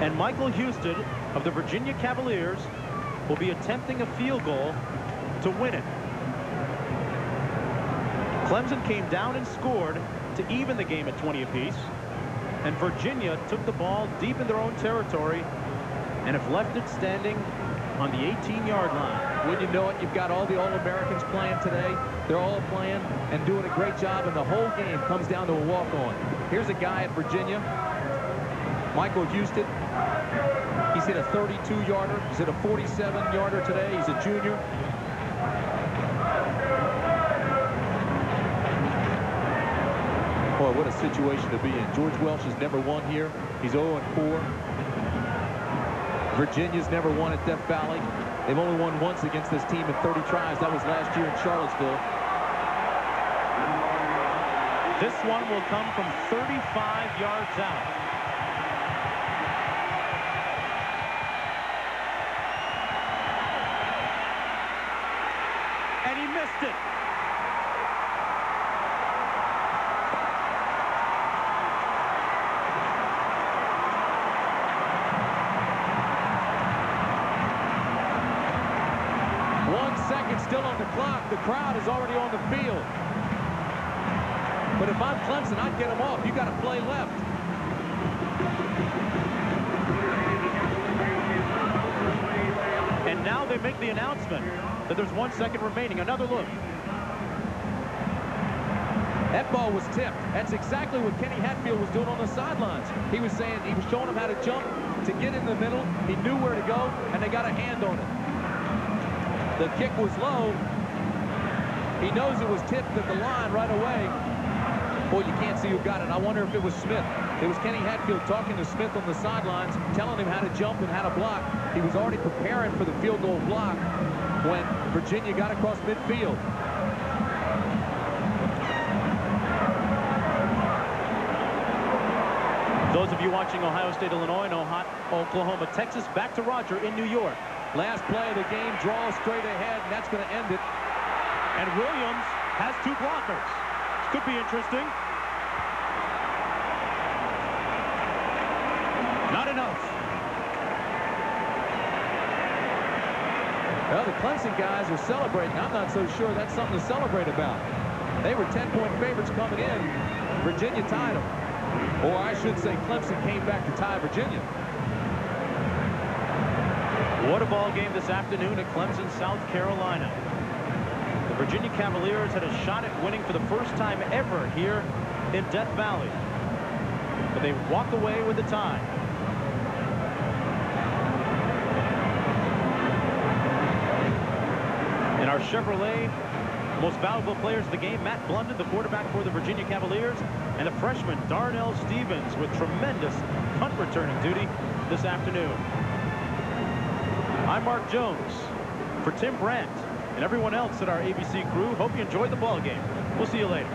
And Michael Houston of the Virginia Cavaliers will be attempting a field goal to win it. Clemson came down and scored to even the game at 20 apiece. And Virginia took the ball deep in their own territory and have left it standing on the 18-yard line. When you know it, you've got all the All-Americans playing today. They're all playing and doing a great job, and the whole game comes down to a walk-on. Here's a guy at Virginia, Michael Houston. He's hit a 32-yarder. He's hit a 47-yarder today. He's a junior. Boy, what a situation to be in. George Welsh has never won here. He's 0-4. Virginia's never won at Death Valley. They've only won once against this team in 30 tries. That was last year in Charlottesville. This one will come from 35 yards out. And he missed it. Still on the clock. The crowd is already on the field. But if I'm Clemson, I'd get them off. You got to play left. And now they make the announcement that there's 1 second remaining. Another look. That ball was tipped. That's exactly what Kenny Hatfield was doing on the sidelines. He was saying, he was showing them how to jump, to get in the middle. He knew where to go, and they got a hand on it. The kick was low. He knows it was tipped at the line right away. Boy, you can't see who got it. I wonder if it was Smith. It was Kenny Hatfield talking to Smith on the sidelines, telling him how to jump and how to block. He was already preparing for the field goal block when Virginia got across midfield. Those of you watching Ohio State, Illinois, and Oklahoma, Texas, back to Roger in New York. Last play of the game, draw straight ahead, and that's going to end it. And Williams has 2 blockers. This could be interesting. Not enough. Well, the Clemson guys are celebrating. I'm not so sure that's something to celebrate about. They were 10-point favorites coming in. Virginia tied them. Or I should say Clemson came back to tie Virginia. What a ball game this afternoon at Clemson, South Carolina. The Virginia Cavaliers had a shot at winning for the first time ever here in Death Valley. But they walk away with the tie. In our Chevrolet most valuable players of the game, Matt Blunden, the quarterback for the Virginia Cavaliers, and the freshman Darnell Stevens with tremendous punt returning duty this afternoon. I'm Mark Jones. For Tim Brandt and everyone else at our ABC crew, hope you enjoyed the ball game. We'll see you later.